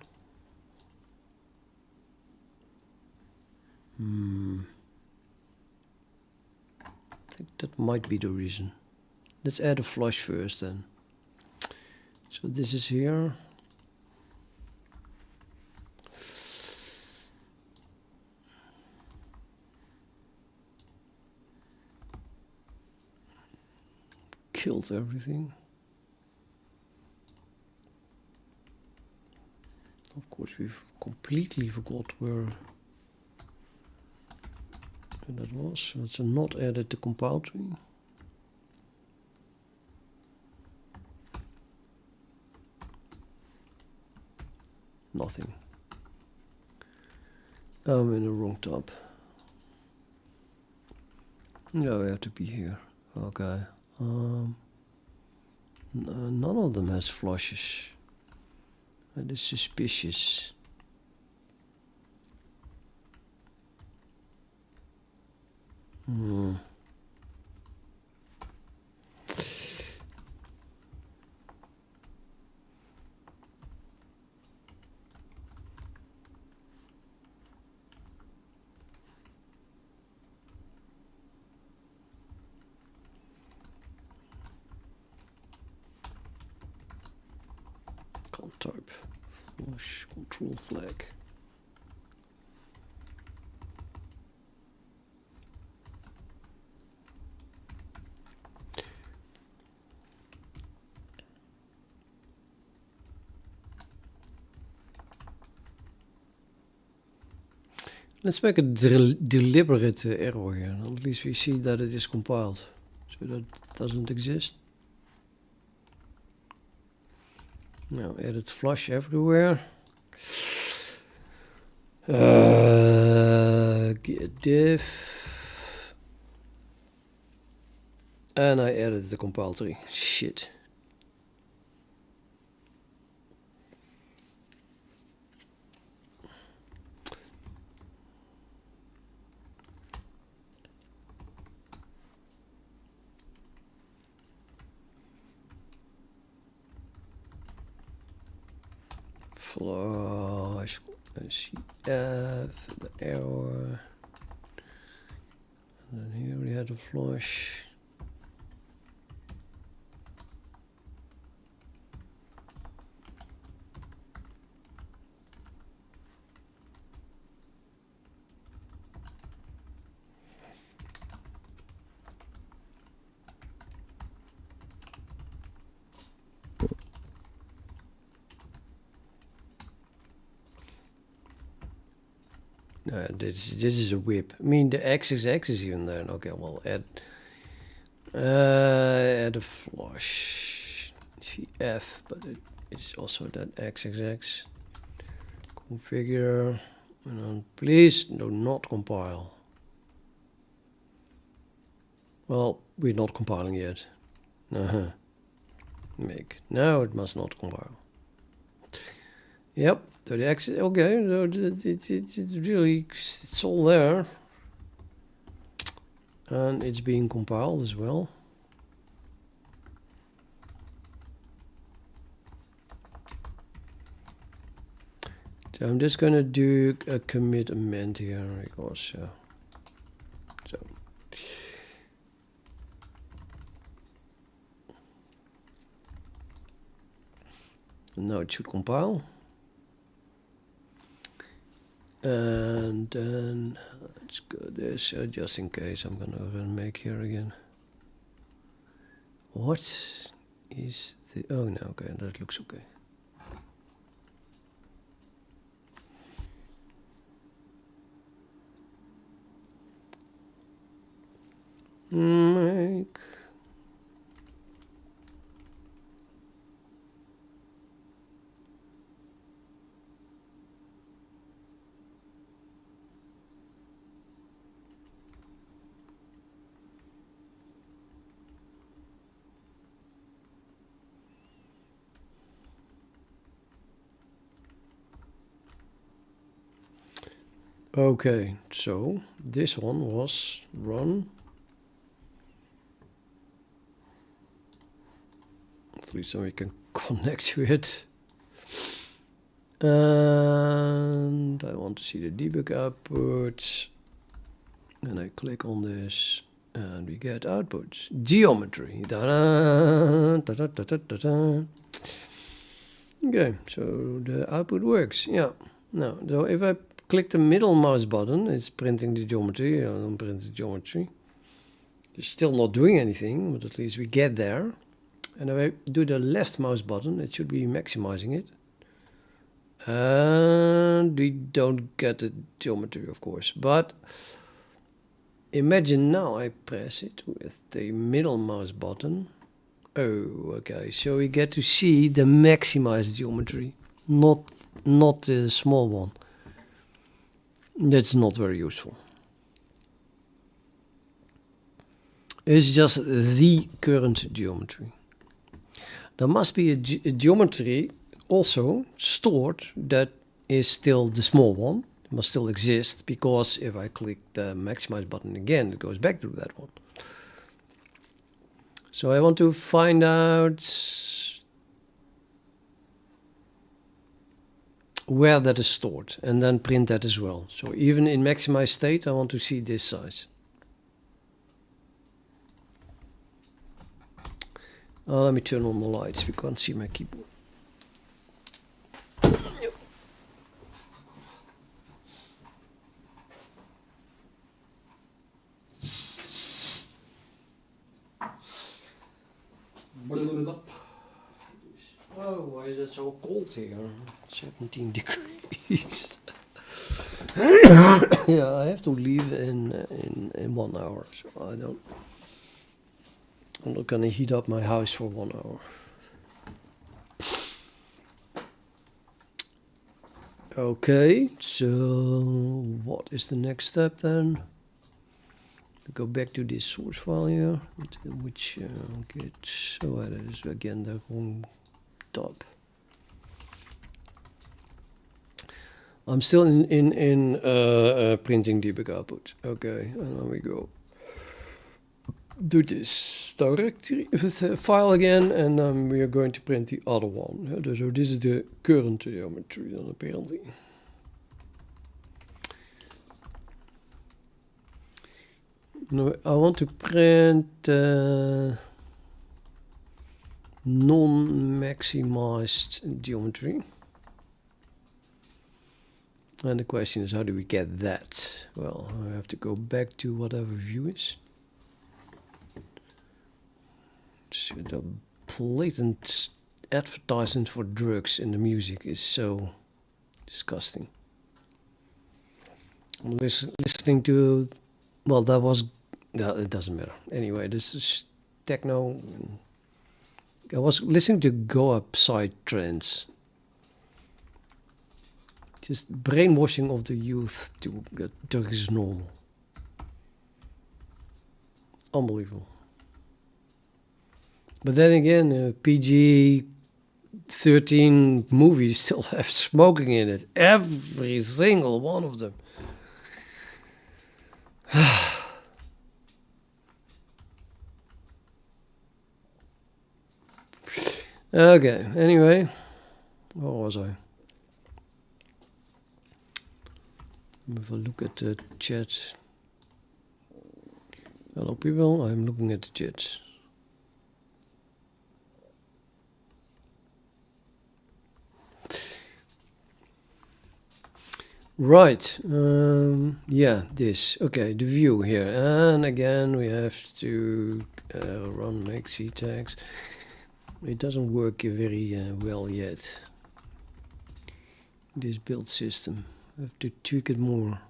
I think that might be the reason. Let's add a flush first then. So this is here. Killed everything. Of course, we've completely forgot where that was. So it's not added to compile tree. Nothing. I'm in the wrong tab. No, I have to be here. Okay. None of them has flushes. That is suspicious. Can't type. Flush control flag. Let's make a deliberate error here. At least we see that it is compiled. So that doesn't exist. Now edit flush everywhere. Get diff. And I added the compile tree. Shit. Flush, CF, the error, and then here we had a flush. This is a whip. I mean, the XXX is even there. Okay, well, add a flush CF, but it's also that XXX. Configure, and then please do not compile. Well, we're not compiling yet. Make. No, it must not compile. Yep. So the X, okay, so it's really, it's all there. And it's being compiled as well. So I'm just gonna do a commit amend here because so now it should compile. And then let's go this just in case I'm gonna run make here again. What is the, oh no, okay, that looks okay. Make okay, so this one was run. At least so we can connect to it. And I want to see the debug outputs. And I click on this and we get outputs. Geometry. Da-da, da-da-da-da-da-da. Okay, so the output works. Yeah. Now, so if I click the middle mouse button, it's printing the geometry. I don't print the geometry. It's still not doing anything, but at least we get there. And if I do the left mouse button, it should be maximizing it. And we don't get the geometry, of course. But imagine now I press it with the middle mouse button. Oh, okay. So we get to see the maximized geometry, not the small one. That's not very useful. It's just the current geometry. There must be a geometry also stored that is still the small one. It must still exist, because if I click the maximize button again, it goes back to that one. So I want to find out where that is stored and then print that as well. So even in maximize state, I want to see this size. Let me turn on the lights. We can't see my keyboard. Yep. Oh, why is it so cold here? 17 degrees. Yeah, I have to leave in 1 hour, so I'm not gonna heat up my house for 1 hour. Okay, so what is the next step then? We go back to this source file here, which gets, so that is again the wrong tab. I'm still in printing debug output. Okay, and then we go do this directory file again, and we are going to print the other one. So this is the current geometry then apparently. No, I want to print non-maximized geometry. And the question is, how do we get that? Well, I have to go back to whatever view is. So the blatant advertisement for drugs in the music is so disgusting. I'm listening to, well, that was, no, it doesn't matter. Anyway, this is techno. I was listening to Go Upside trance. Just brainwashing of the youth to that drugs is normal. Unbelievable. But then again, PG-13 movies still have smoking in it. Every single one of them. Okay, anyway. Where was I? Have a look at the chat. Hello people, I'm looking at the chat. Right. Yeah, this. Okay, the view here. And again, we have to run make C tags. It doesn't work very well yet. This build system. I have to tweak it more.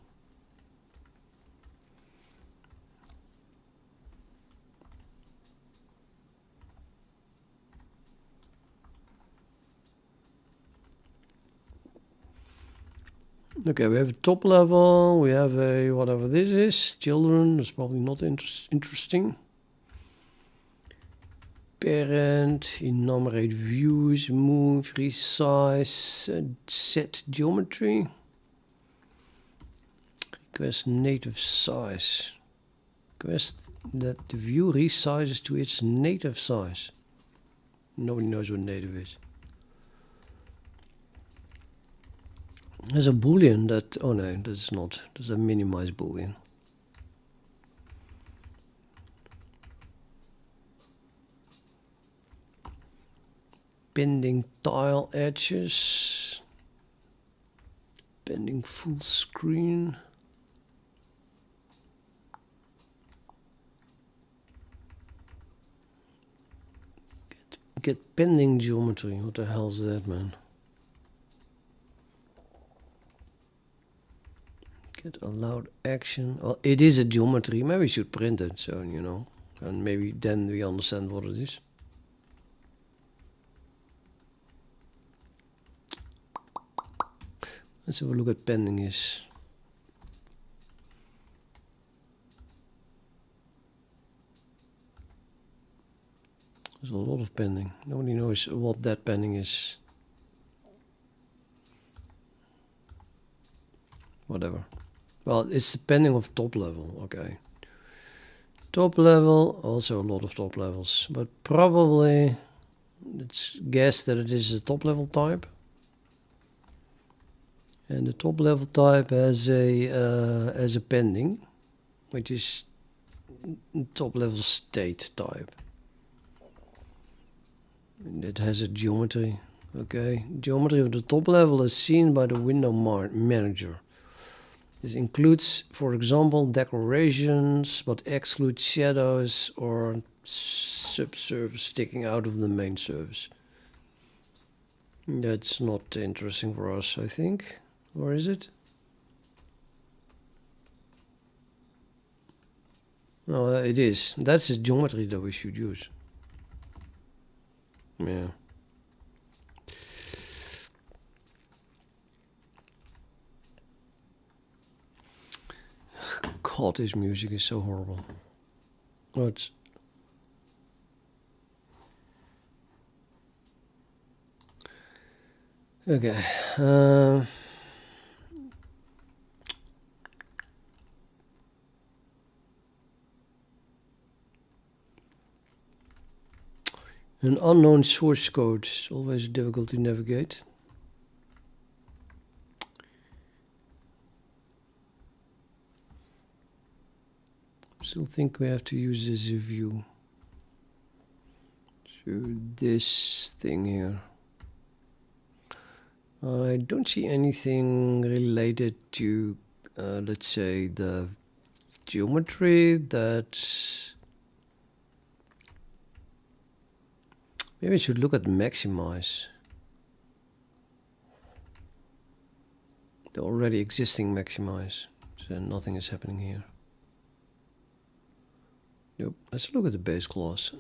Okay, we have a top level, we have a whatever this is, children, that's probably not interesting. Parent, enumerate views, move, resize, set geometry. Request native size. Request that the view resizes to its native size. Nobody knows what native is. There's a boolean that, oh no, that's not, there's a minimize boolean. Pending tile edges. Pending full screen. Get pending geometry. What the hell's that, man? Get allowed action. Well, it is a geometry. Maybe we should print it, so you know, and maybe then we understand what it is. Let's have a look at pending is. There's a lot of pending. Nobody knows what that pending is. Whatever. Well, it's the pending of top level. Okay. Top level, also a lot of top levels, but probably let's guess that it is a top level type. And the top level type has a pending, which is top level state type. And it has a geometry. Okay, geometry of the top level is seen by the window manager. This includes, for example, decorations, but excludes shadows or subsurface sticking out of the main surface. That's not interesting for us, I think. Or is it? No, it is. That's the geometry that we should use. Yeah. God, this music is so horrible. Oh, it's... Okay. An unknown source code is always difficult to navigate. Still think we have to use this view. So this thing here. I don't see anything related to, let's say, the geometry that... Maybe I should look at maximize. The already existing maximize. So nothing is happening here. Nope. Let's look at the base class.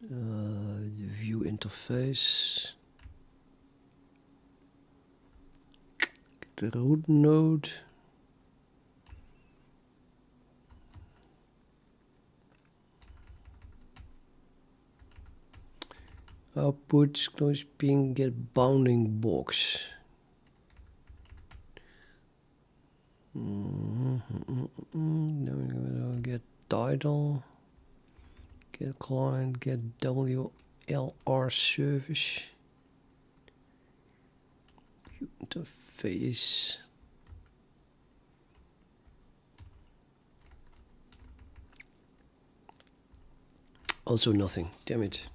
The view interface. The root node. Output close ping get bounding box. Then we're gonna get title. Get client, get WLR service. Interface. Also nothing, damn it.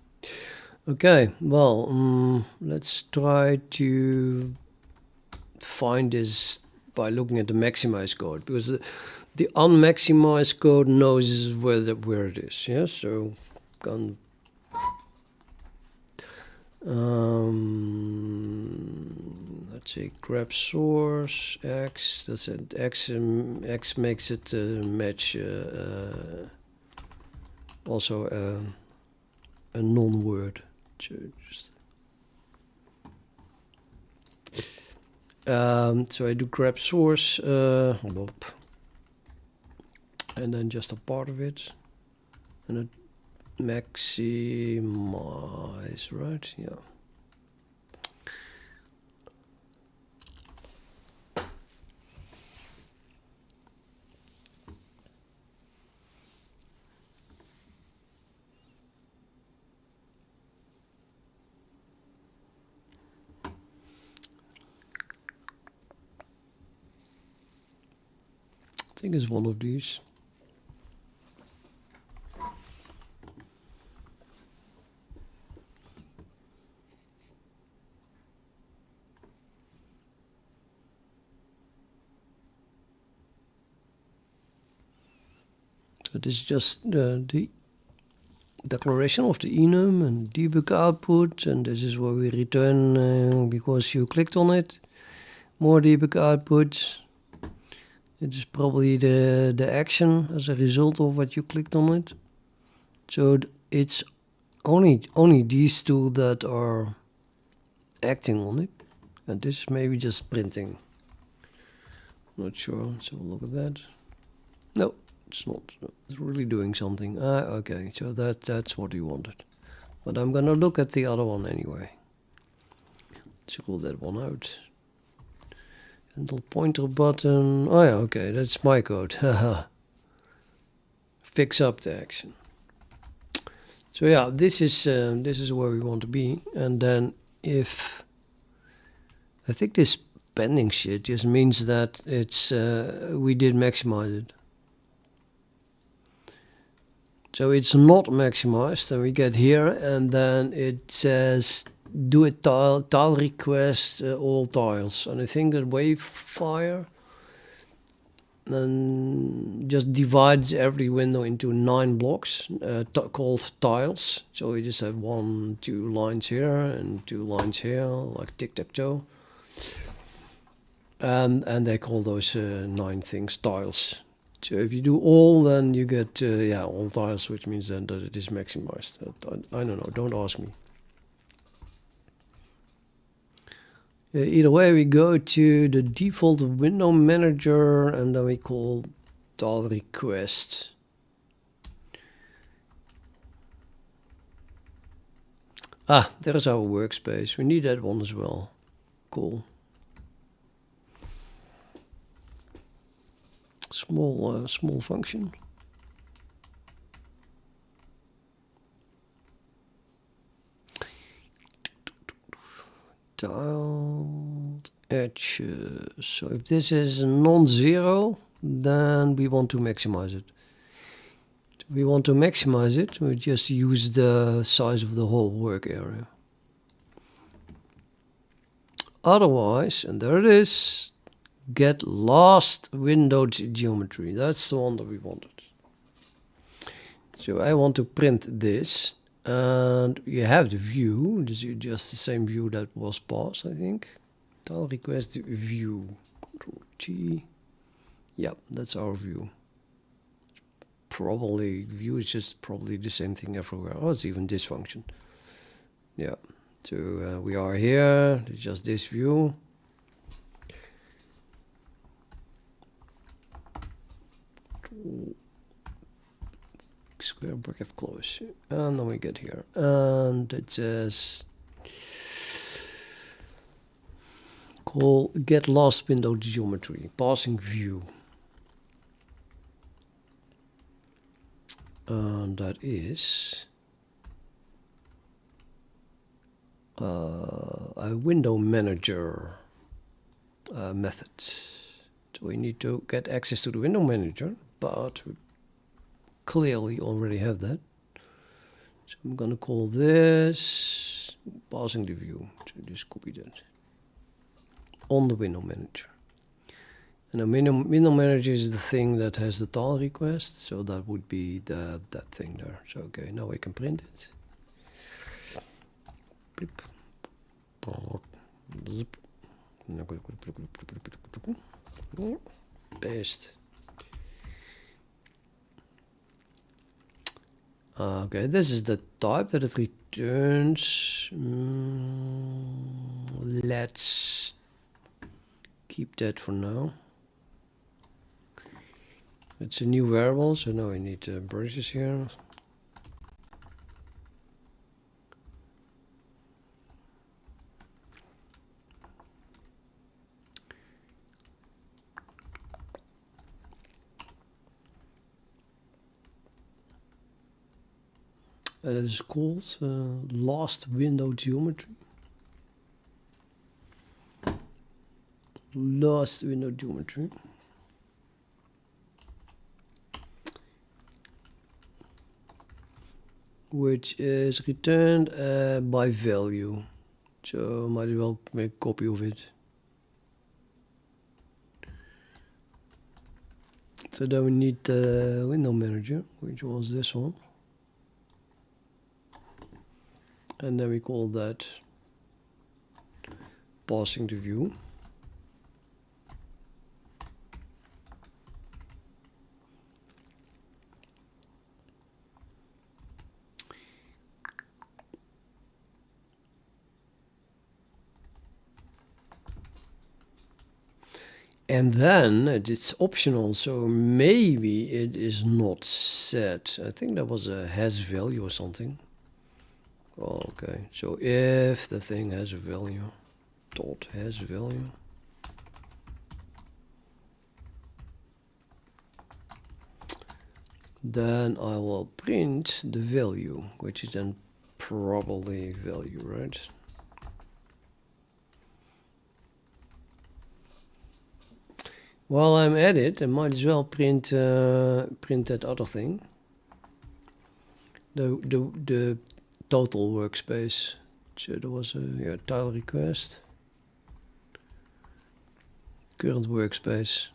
Okay, well, let's try to find this by looking at the maximize code, because the unmaximized code knows where it is. Yeah, so let's say grab source x. That's it. X makes it match also a non-word. So I do grab source, and then just a part of it, and it maximize, right? Yeah. I think it's one of these. So this is just the declaration of the enum and debug output, and this is what we return because you clicked on it. More debug output. It is probably the action as a result of what you clicked on it. So it's only these two that are acting on it, and this is maybe just printing. Not sure. So look at that. No, it's not. It's really doing something. Okay. So that's what you wanted. But I'm gonna look at the other one anyway. Let's rule that one out. Handle pointer button. Oh yeah, okay, that's my code. Haha. Fix up the action. So yeah, this is where we want to be. And then if I think this pending shit just means that it's we did maximize it. So it's not maximized, and we get here, and then it says do a tile request all tiles, and I think that wayfire then just divides every window into 9 blocks called tiles. So we just have 1, 2 lines here and 2 lines here, like tic-tac-toe, and they call those 9 things tiles. So if you do all, then you get yeah, all tiles, which means then that it is maximized. I don't know, don't ask me. Either way, we go to the default window manager, and then we call tile request. Ah, there's our workspace. We need that one as well. Cool. Small function. Tiled edges. So if this is non-zero, then we want to maximize it. If we want to maximize it, we just use the size of the whole work area. Otherwise, and there it is, get last windowed geometry. That's the one that we wanted. So I want to print this, and you have the view. This is just the same view that was passed, I think. Tile request view. Control T. Yeah, that's our view. Probably view is just probably the same thing everywhere. Oh, it's even this function. Yeah. So we are here. It's just this view. Square bracket close, and then we get here, and it says call get last window geometry passing view, and that is a window manager method. So we need to get access to the window manager, but we clearly already have that. So I'm gonna call this passing the view. So just copy that on the window manager. And the window manager is the thing that has the tile request. So that would be that thing there. So okay, now we can print it. Blip. Zip. Paste. Okay, this is the type that it returns. Let's keep that for now. It's a new variable, so now we need brushes here. That is called last window geometry. Last window geometry. Which is returned by value. So might as well make a copy of it. So then we need the window manager, which was this one. And then we call that passing the view. And then it's optional, so maybe it is not set. I think that was a has value or something. Oh, okay, so if the thing has a value, dot has value. Then I will print the value, which is then probably value, right? While I'm at it, I might as well print that other thing. The total workspace. So there was a tile request. Current workspace.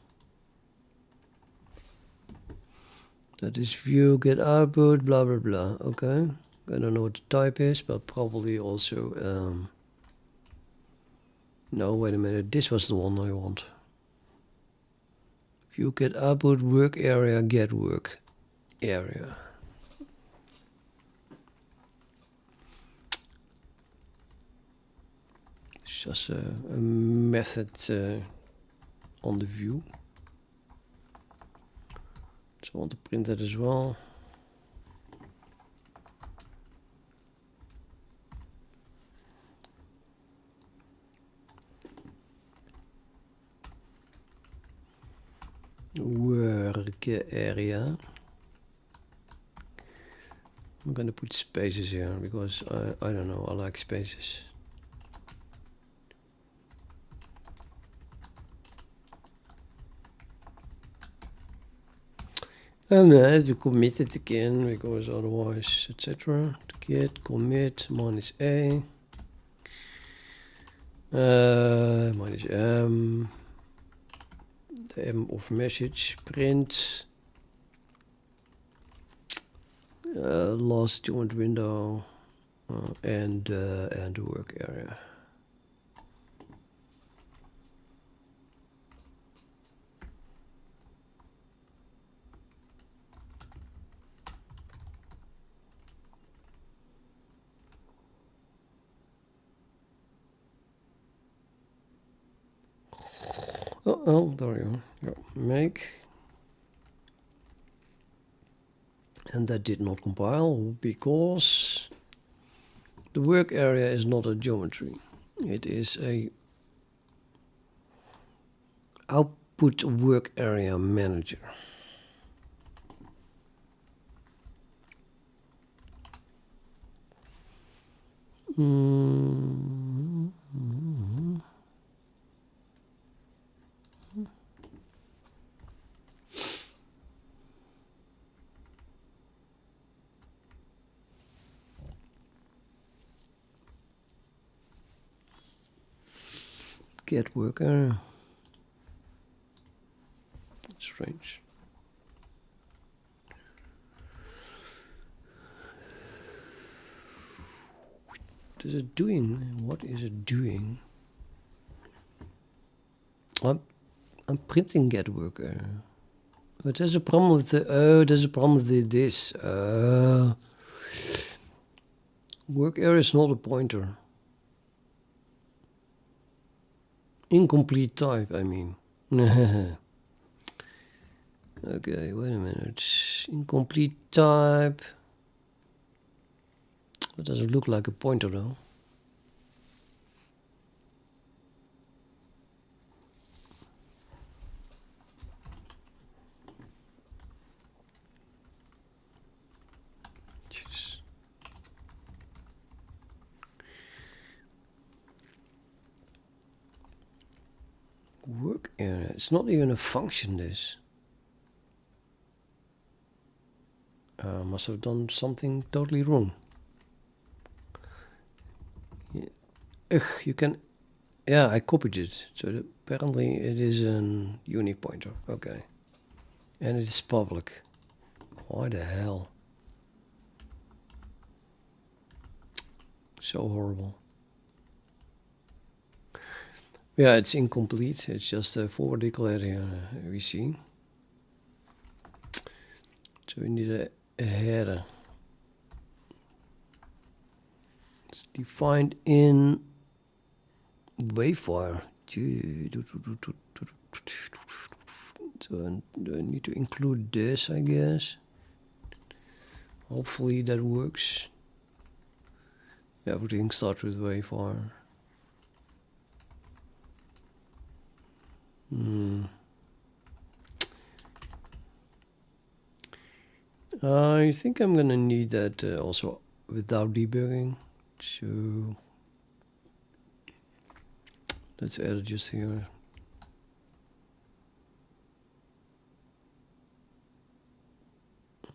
That is view, get output, blah blah blah. Okay. I don't know what the type is, but probably also no, wait a minute, this was the one I want. View, get output, work area, get work area. It's just a method on the view. So I want to print that as well. Work area. I'm gonna put spaces here because I don't know, I like spaces. And I have to commit it again because otherwise, etc. Git commit minus a minus m. The m of message print last joint window and work area. Oh, there you go. Make. And that did not compile because the work area is not a geometry. It is a output work area manager. get worker. Strange. What is it doing? What is it doing? I'm printing get worker. But there's a problem with the there's a problem with this. Work area is not a pointer. Incomplete type, I mean. Okay, wait a minute. Incomplete type. That doesn't look like a pointer though. Jeez. Work area. It's not even a function, this. Must have done something totally wrong. Yeah. Ugh, you can... Yeah, I copied it. So apparently it is an unique pointer. Okay. And it is public. Why the hell? So horrible. Yeah, it's incomplete. It's just a forward declared here, we see. So we need a header. It's defined in wayfire. So I need to include this, I guess. Hopefully that works. Everything starts with wayfire. I think I'm gonna need that also without debugging. So let's add it just here.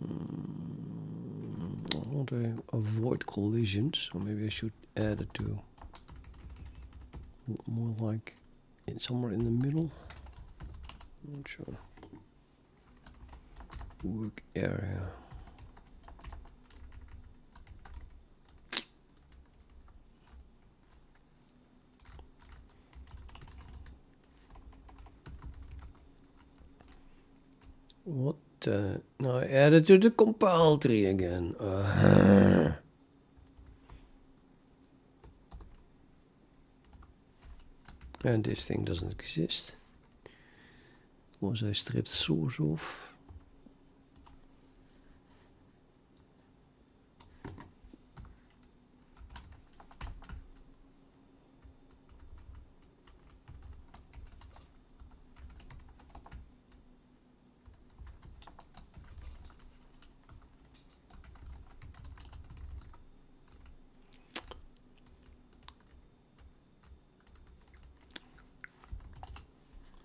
I want to avoid collisions, so maybe I should add it to more like somewhere in the middle. Not sure. Work area. What? Now I added to the compile tree again. And this thing doesn't exist. Was I stripped source off?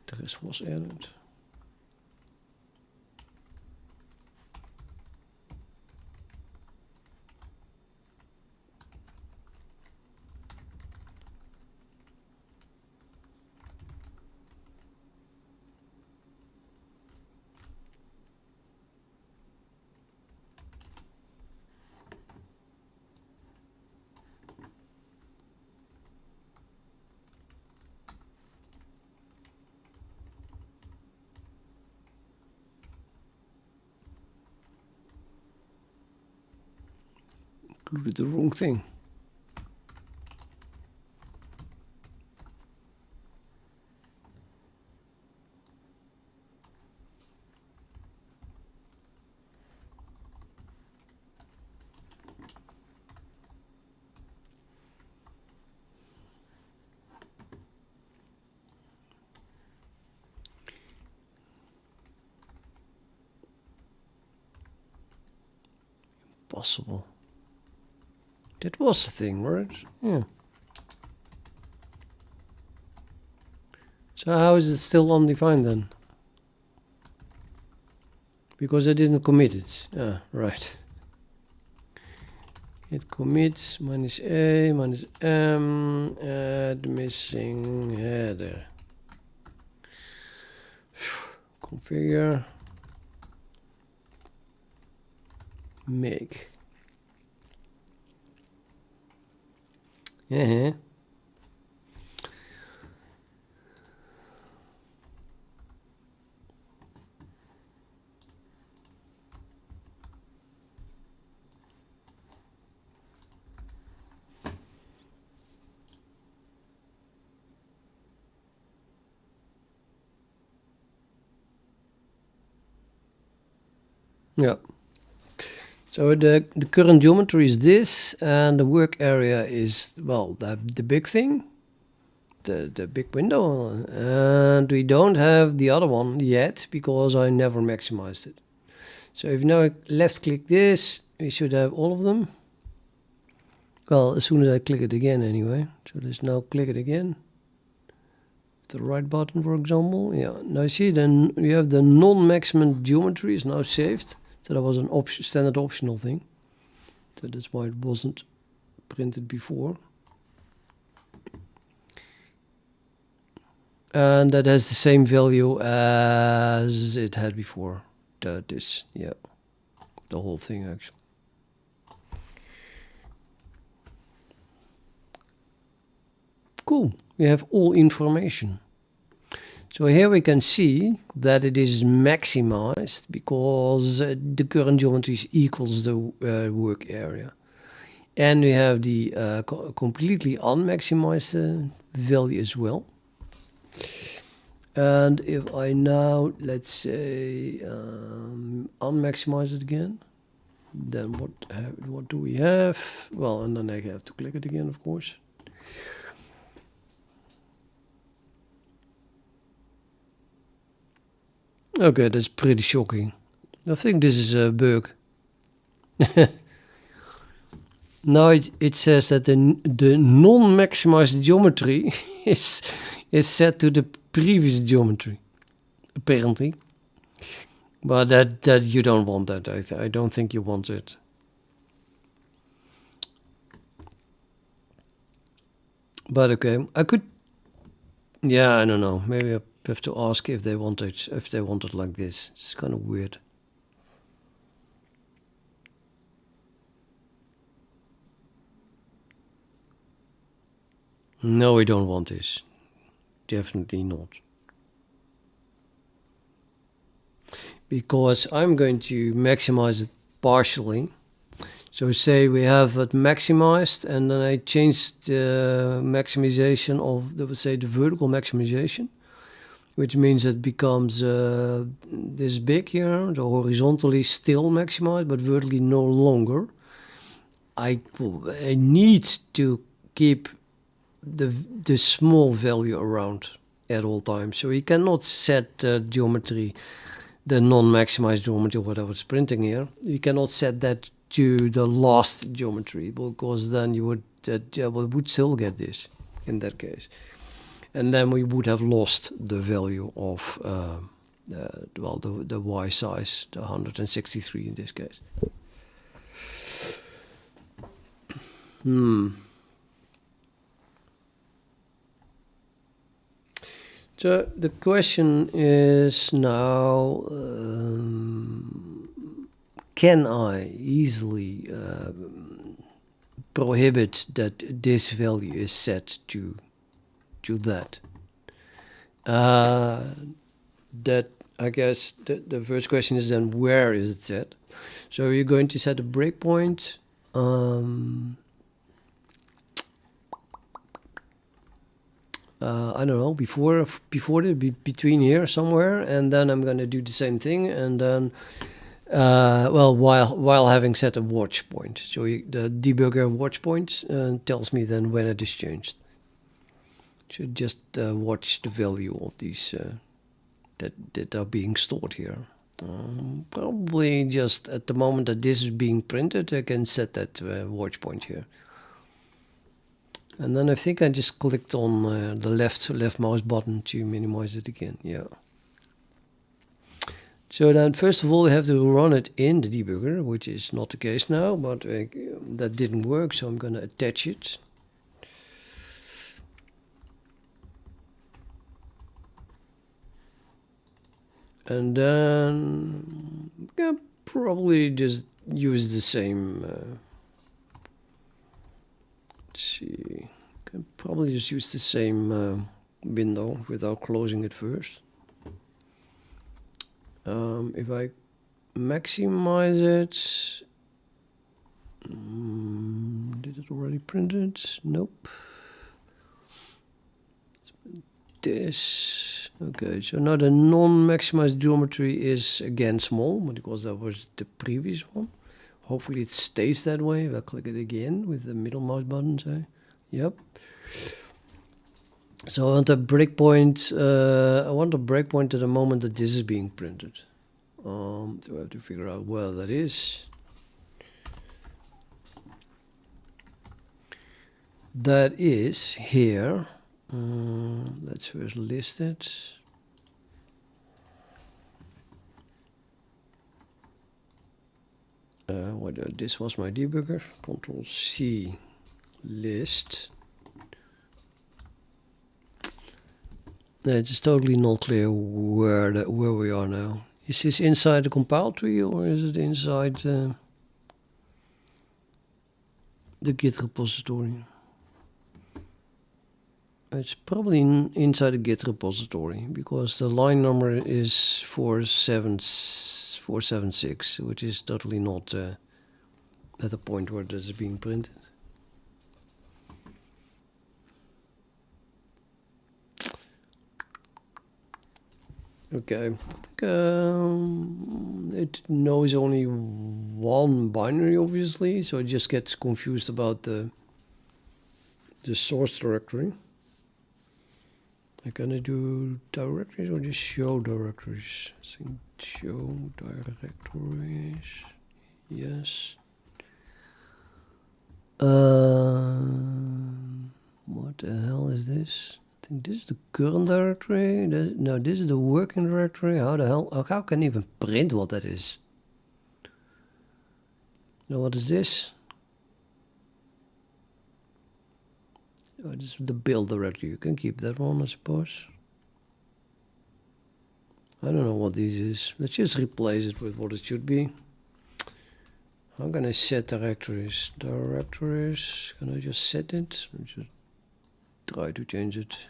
The rest was added. Included the wrong thing. Impossible. That was the thing, right? Yeah. So how is it still undefined then? Because I didn't commit it. Ah, right. Git commit minus a minus m, add missing header. Configure, make. Yeah. Yeah. So the current geometry is this, and the work area is, well, the big thing, the big window, and we don't have the other one yet because I never maximized it. So if now I left click this, we should have all of them. Well, as soon as I click it again anyway. So let's now click it again. The right button, for example. Yeah, now see, then we have the non-maximum geometry is now saved. So that was an standard optional thing. So that's why it wasn't printed before. And that has the same value as it had before. This, yeah, the whole thing actually. Cool, we have all information. So here we can see that it is maximized because the current geometry equals the work area. And we have the completely unmaximized value as well. And if I now, let's say, unmaximize it again, then what do we have? Well, and then I have to click it again, of course. Okay, that's pretty shocking. I think this is a bug. Now it says that the non-maximized geometry is set to the previous geometry, apparently. But that you don't want that. I don't think you want it. But okay, I could. Yeah, I don't know. Maybe I have to ask if they want it. If they want it like this, it's kind of weird. No, we don't want this. Definitely not. Because I'm going to maximize it partially. So say we have it maximized, and then I change the maximization of, let's say, the vertical maximization, which means it becomes this big here, the horizontally still maximized, but vertically no longer. I need to keep the small value around at all times. So you cannot set the geometry, the non-maximized geometry, whatever it's printing here. You cannot set that to the last geometry, because then you would we would still get this in that case, and then we would have lost the value of the Y size, the 163 in this case. So the question is now, can I easily prohibit that this value is set to that? That, I guess the first question is then, where is it set? So you're going to set a breakpoint. I don't know, between here somewhere, and then I'm going to do the same thing, and then while having set a watch point. So the debugger watch point tells me then when it is changed. Should just watch the value of these that are being stored here. Probably just at the moment that this is being printed, I can set that watch point here. And then I think I just clicked on the left mouse button to minimize it again. Yeah. So then first of all we have to run it in the debugger, which is not the case now, but that didn't work, so I'm going to attach it. And then yeah, probably just use the same. Let's see, can probably just use the same window without closing it first. If I maximize it, did it already print it? Nope. This. Okay, so now the non-maximized geometry is again small, because that was the previous one. Hopefully it stays that way. If I click it again with the middle mouse button, say, yep. So I want a breakpoint. I want a breakpoint at the moment that this is being printed. So I have to figure out where that is. That is here. Let's first list it. This was my debugger. Control C, list. It's totally not clear where we are now. Is this inside the compile tree or is it inside the Git repository? It's probably inside the Git repository because the line number is 476, which is totally not at the point where this is being printed. Okay, it knows only one binary, obviously, so it just gets confused about the source directory. Can I do directories or just show directories? I think show directories. Yes. What the hell is this? I think this is the current directory. No, this is the working directory. How the hell? How can I even print what that is? Now what is this? Oh, this is the build directory. You can keep that one, I suppose. I don't know what this is. Let's just replace it with what it should be. How can I set directories? Directories. Can I just set it? Let's just try to change it.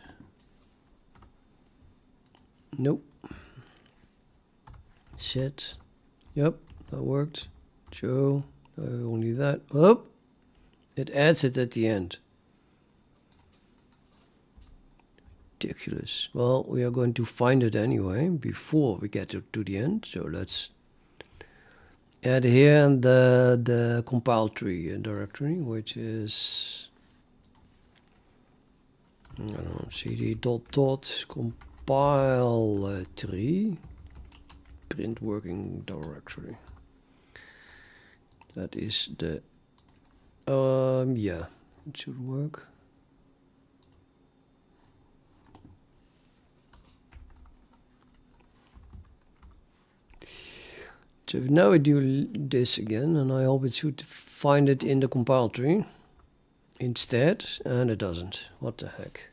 Nope. Set. Yep, that worked. Show. Only that. Oh, it adds it at the end. Ridiculous. Well, we are going to find it anyway before we get to the end. So let's add here the compile tree directory, which is I don't know, cd dot compile tree print working directory. That is the yeah, it should work. So now I do this again, and I hope it should find it in the compile tree instead, and it doesn't. What the heck?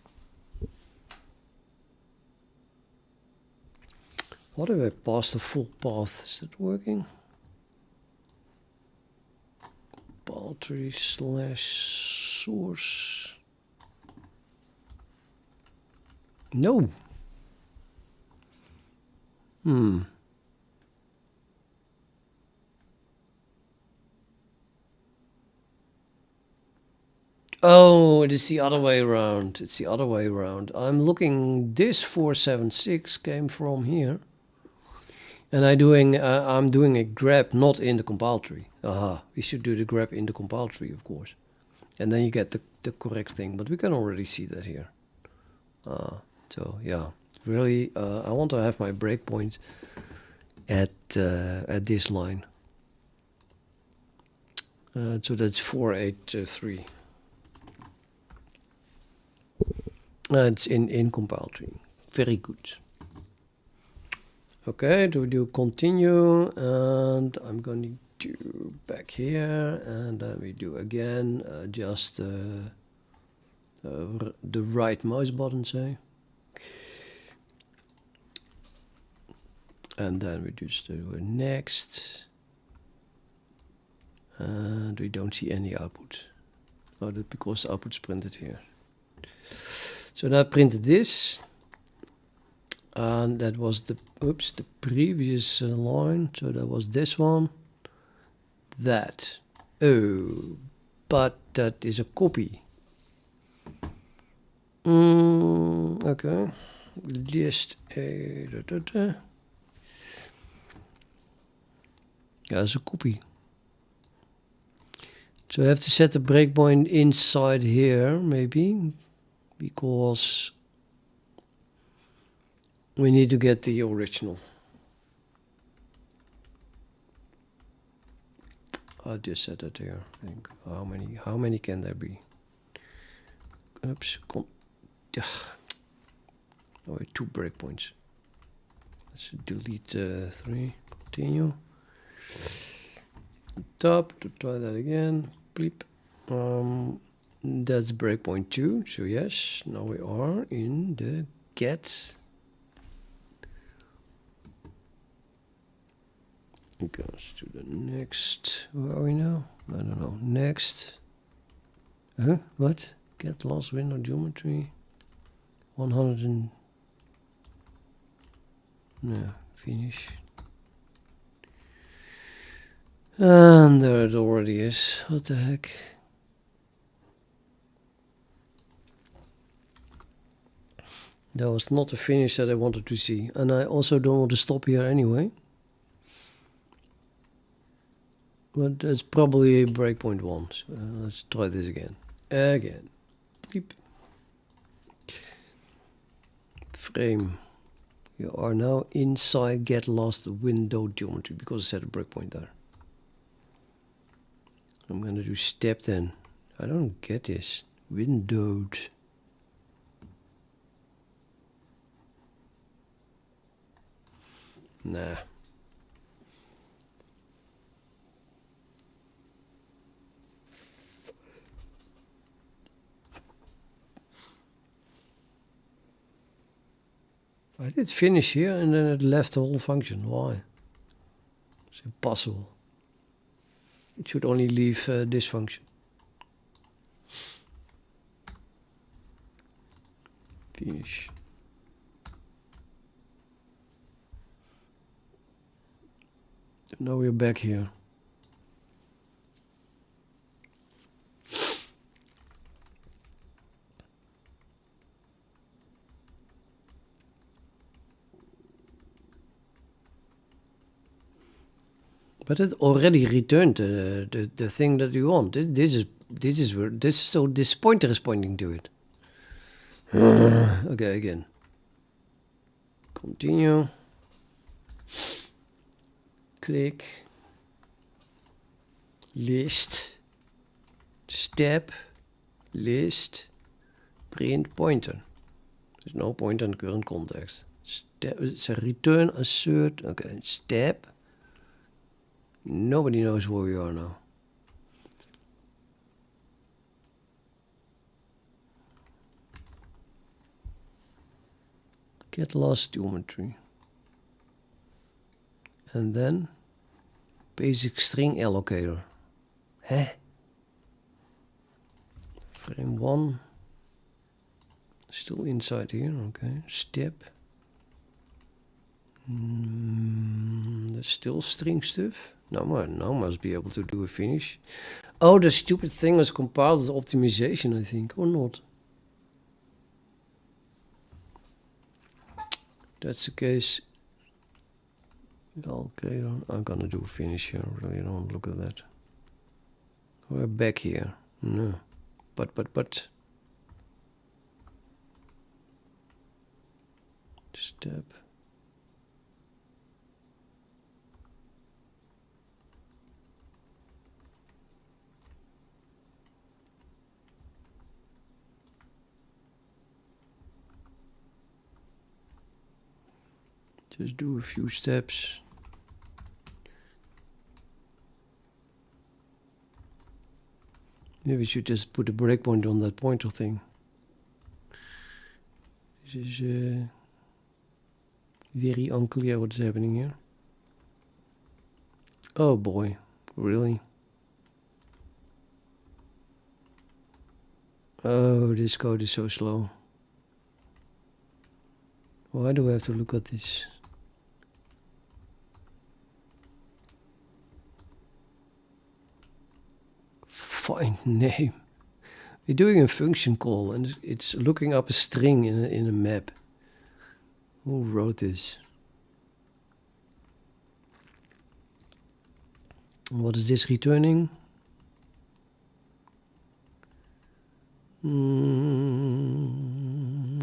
What if I pass the full path? Is it working? Compile tree / source. No. Oh, it is the other way around. It's the other way around. I'm looking, this 476 came from here. And I'm doing a grep not in the compile tree. Aha, we should do the grep in the compile tree, of course. And then you get the correct thing, but we can already see that here. So yeah, really, I want to have my breakpoint at this line. So that's 483. It's in compile tree. Very good. Okay, to do continue, and I'm going to do back here, and then we do again just the right mouse button, say, and then we just do next, and we don't see any output. Oh, that's because the output's printed here. So that printed this. And that was the previous line. So that was this one. That. Oh, but that is a copy. Okay. List a. Yeah, it's a copy. So I have to set the breakpoint inside here, maybe, because we need to get the original. I just set it here. I think how many can there be? Oops. Oh, 2 breakpoints. Let's delete 3. Continue. Top to try that again. Bleep. That's breakpoint 2. So yes, now we are in the get. It goes to the next. Where are we now? I don't know. Next. What? Get lost window geometry. 100 and. No, finish. And there it already is. What the heck? That was not the finish that I wanted to see. And I also don't want to stop here anyway. But that's probably breakpoint 1. So let's try this again. Beep. Frame. You are now inside get lost window geometry because I set a breakpoint there. I'm gonna do step then. I don't get this. Windowed. Nah. I did finish here and then it left the whole function. Why? It's impossible. It should only leave this function. Finish. So now we're back here. But it already returned the thing that you want. This is where this pointer is pointing to it. Okay, again. Continue. Click. List. Step. List. Print pointer. There's no pointer in the current context. Step. It's a return assert. Okay. Step. Nobody knows where we are now. Get lost geometry. And then basic string allocator. Huh? Frame 1. Still inside here. Okay. Step. There's still string stuff. Now must be able to do a finish. Oh, the stupid thing was compiled as optimization, I think, or not. That's the case. Okay, I'm gonna do a finish here. I really don't look at that. We're back here. No, but. Step. Just do a few steps. Maybe we should just put a breakpoint on that pointer thing. This is very unclear what's happening here. Oh boy, really? Oh, this code is so slow. Why do I have to look at this? Find name. We're doing a function call and it's looking up a string in a map. Who wrote this? What is this returning?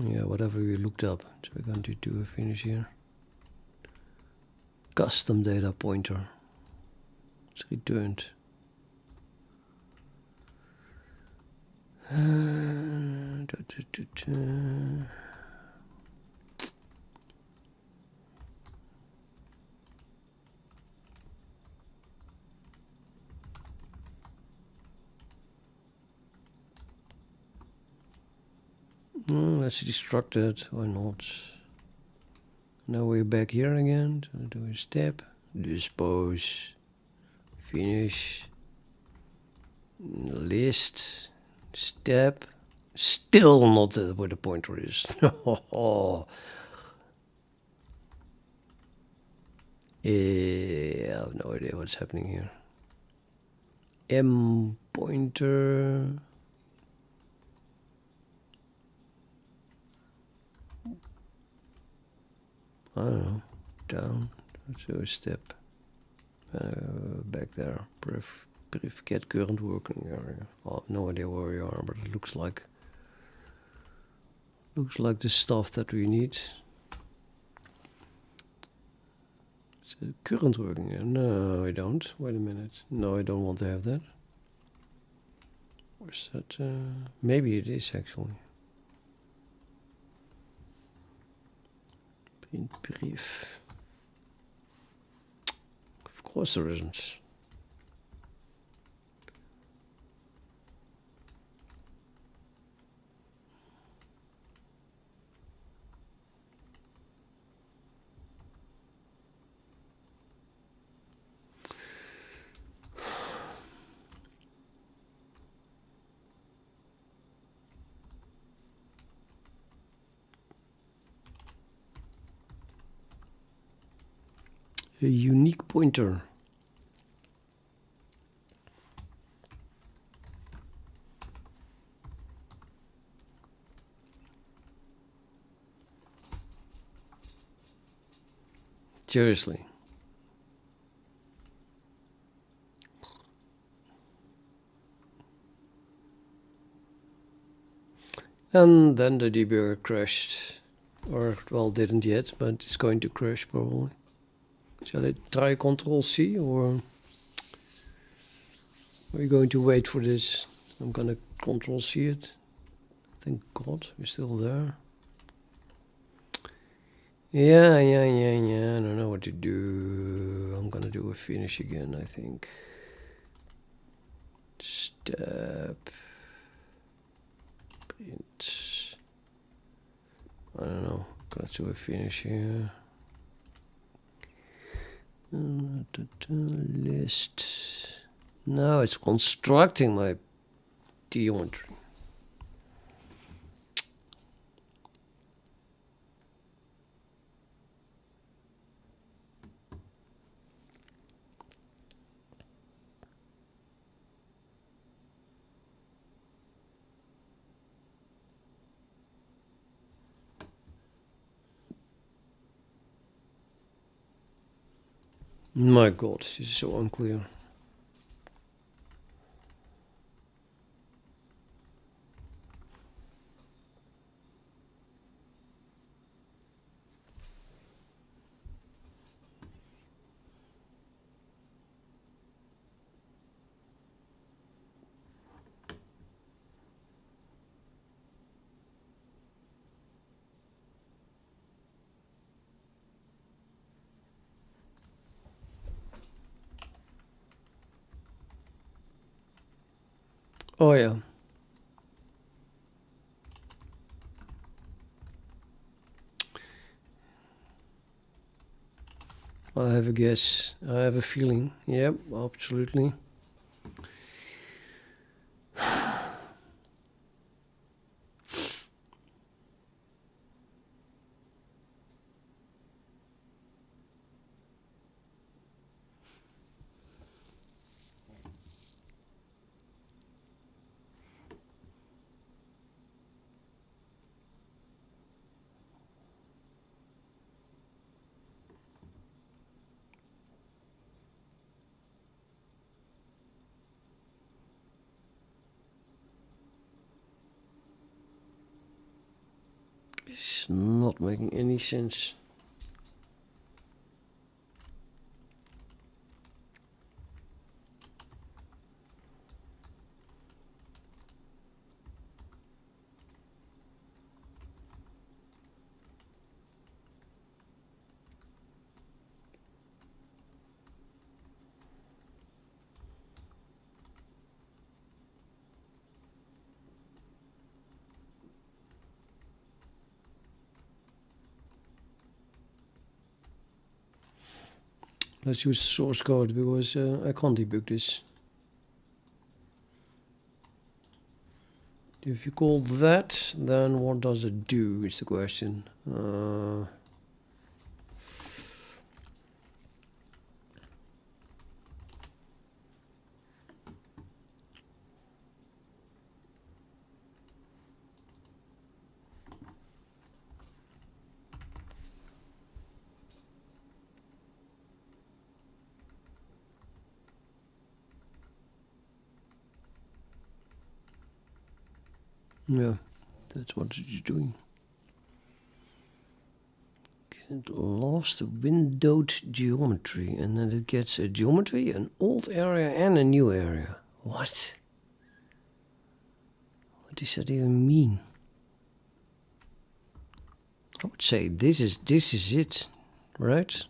Yeah, whatever we looked up. So we're going to do a finish here. Custom data pointer. It's returned. Let's destruct it. Why not? Now we're back here again. So do a step. Dispose. Finish. List. Step. Still not where the pointer is. I have no idea what's happening here. M pointer. I don't know. Down. So a step. Back there. Pref get current working area. I have no idea where we are, but it looks like the stuff that we need. So current working area. No, I don't. Wait a minute. No, I don't want to have that. Where's that? Maybe it is actually. Print brief. Of course there isn't. A unique pointer. Seriously. And then the debugger crashed. Or, well, didn't yet, but it's going to crash probably. Shall I try Control C or are we going to wait for this? I'm gonna Control C it. Thank God we're still there. Yeah. I don't know what to do. I'm gonna do a finish again, I think. Step. Print. I don't know. Gotta do a finish here. List. Now it's constructing my geometry. My God, this is so unclear. Oh yeah. I have a guess. I have a feeling. Yep, absolutely. It's not making any sense. Let's use source code because I can't debug this. If you call that, then what does it do is the question. Yeah, that's what it's doing. Get lost windowed geometry, and then it gets a geometry, an old area, and a new area. What? What does that even mean? I would say this is it, right?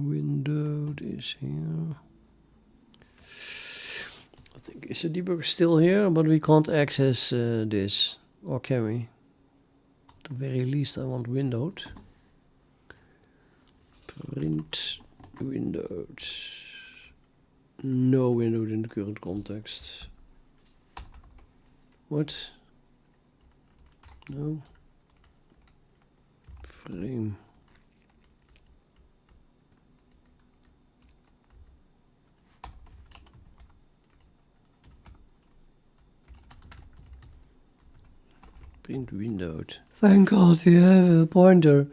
Windowed is here. I think is the debugger still here, but we can't access this, or can we? At the very least, I want windowed. Print windowed. No windowed in the current context. What? No. Frame. Print windowed. Thank God you have a pointer.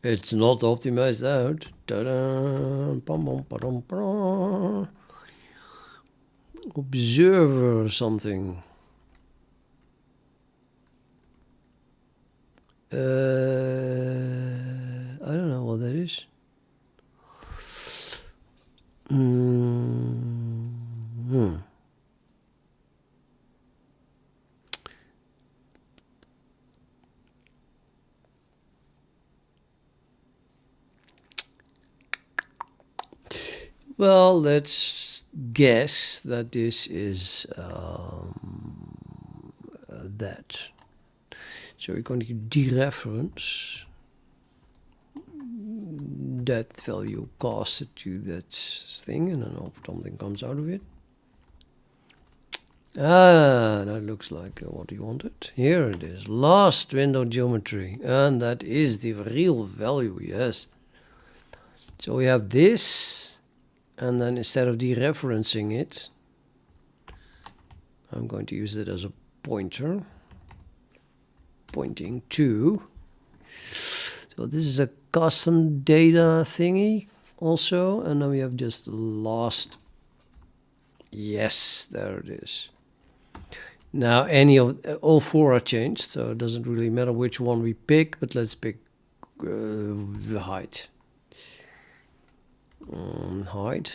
It's not optimized out. Ta-da! Bum, bum, ba-dum, ba. Observer or something. I don't know what that is. Well, let's guess that this is that. So we're going to dereference that value, cast it to that thing, and then hope something comes out of it. Ah, that looks like what you wanted. Here it is, last window geometry, and that is the real value, yes. So we have this, and then instead of dereferencing it, I'm going to use it as a pointer, pointing to. So this is a custom data thingy also, and then we have just last. Yes, there it is. Now any of all four are changed, so it doesn't really matter which one we pick, but let's pick the height. Hide.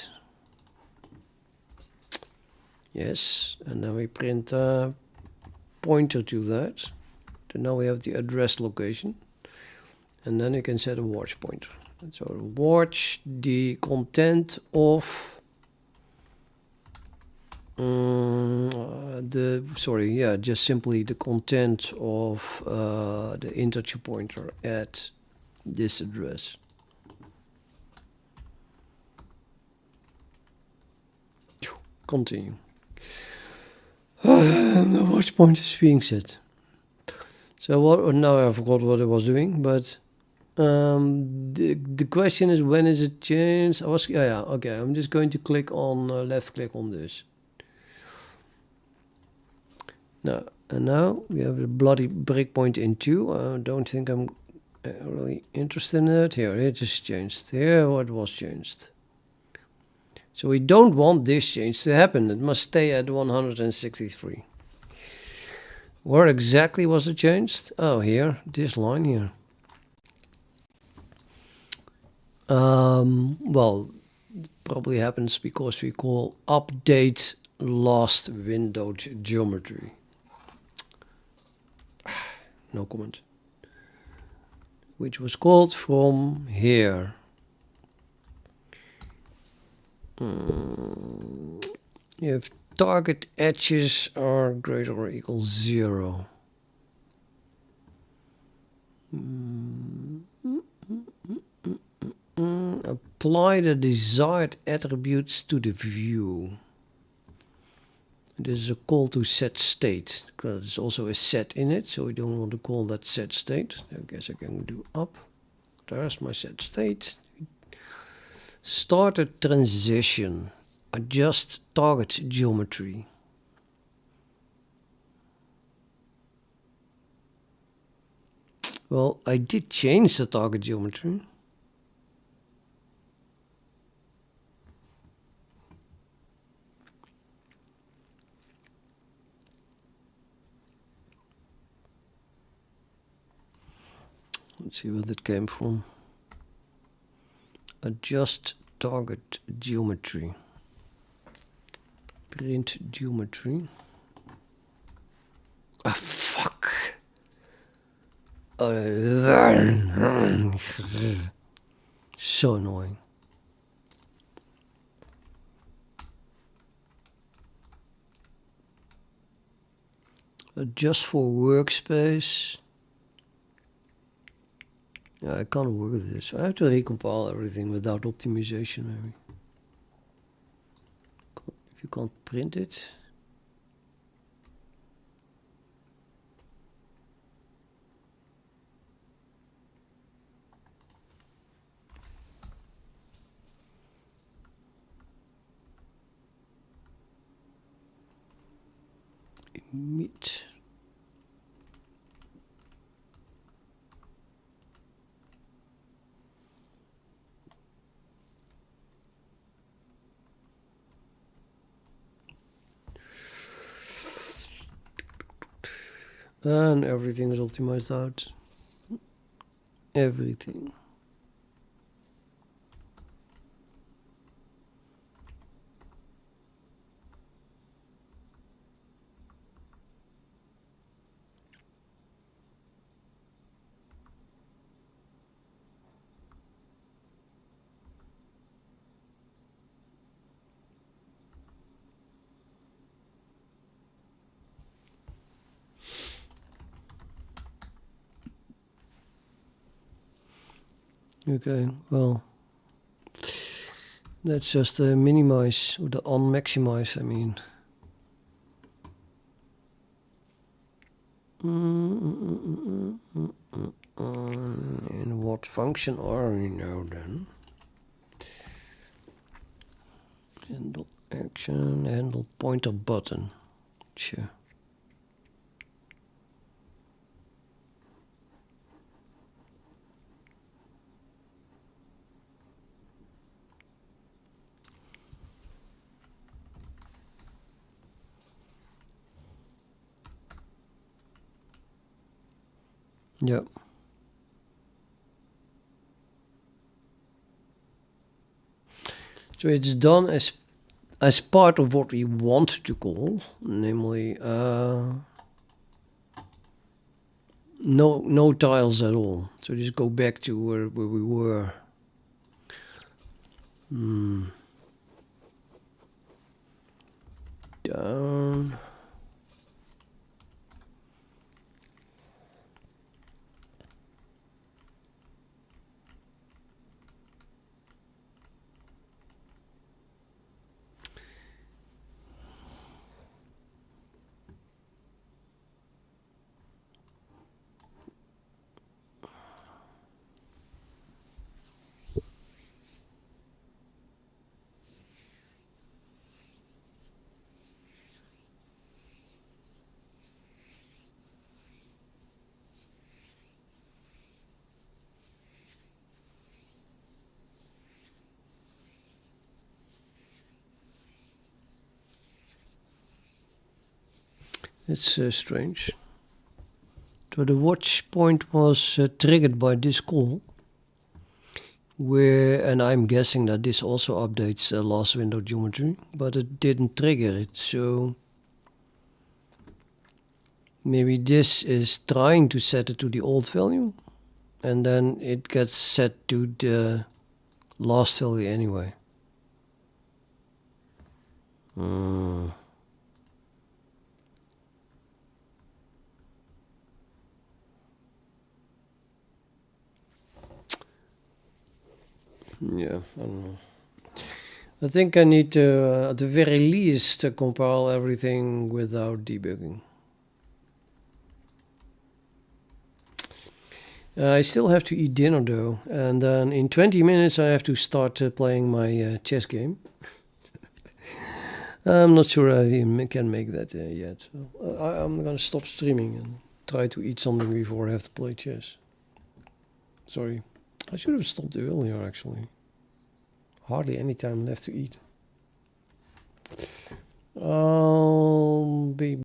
Yes, and then we print a pointer to that. So now we have the address location, and then you can set a watch pointer. So watch the content of just simply the content of the integer pointer at this address. Continue. The watch pointer is being set. So what? Now I forgot what I was doing, but the question is, when is it changed? Okay. I'm just going to click on left click on this. Now we have a bloody breakpoint in 2. I don't think I'm really interested in it. Here it is changed. Here what was changed. So we don't want this change to happen. It must stay at 163. Where exactly was it changed? Oh, here, this line here. Well, it probably happens because we call update last windowed geometry. No comment. Which was called from here. If target edges are greater or equal 0. Apply the desired attributes to the view. This is a call to set state, because there's also a set in it, so we don't want to call that set state. I guess I can do up. There's my set state. Start a transition. Adjust target geometry. Well, I did change the target geometry. Let's see where that came from. Adjust target geometry. Print geometry. Ah, fuck. So annoying. Adjust for workspace. Yeah, I can't work with this. I have to recompile everything without optimization, maybe. If you can't print it. Emit. And everything is optimized out. Everything. Okay, well, that's just the minimize, or the on-maximize, I mean. And what function are we now then? Handle action, handle pointer button. Sure. Yep. So it's done as part of what we want to call, namely no tiles at all. So just go back to where we were. Down. It's strange. So the watch point was triggered by this call, and I'm guessing that this also updates last window geometry, but it didn't trigger it. So maybe this is trying to set it to the old value, and then it gets set to the last value anyway. Yeah, I don't know. I think I need to, at the very least, compile everything without debugging. I still have to eat dinner though, and then in 20 minutes I have to start playing my chess game. I'm not sure I even can make that yet. So I'm gonna stop streaming and try to eat something before I have to play chess. Sorry, I should have stopped earlier actually. Hardly any time left to eat. I'll be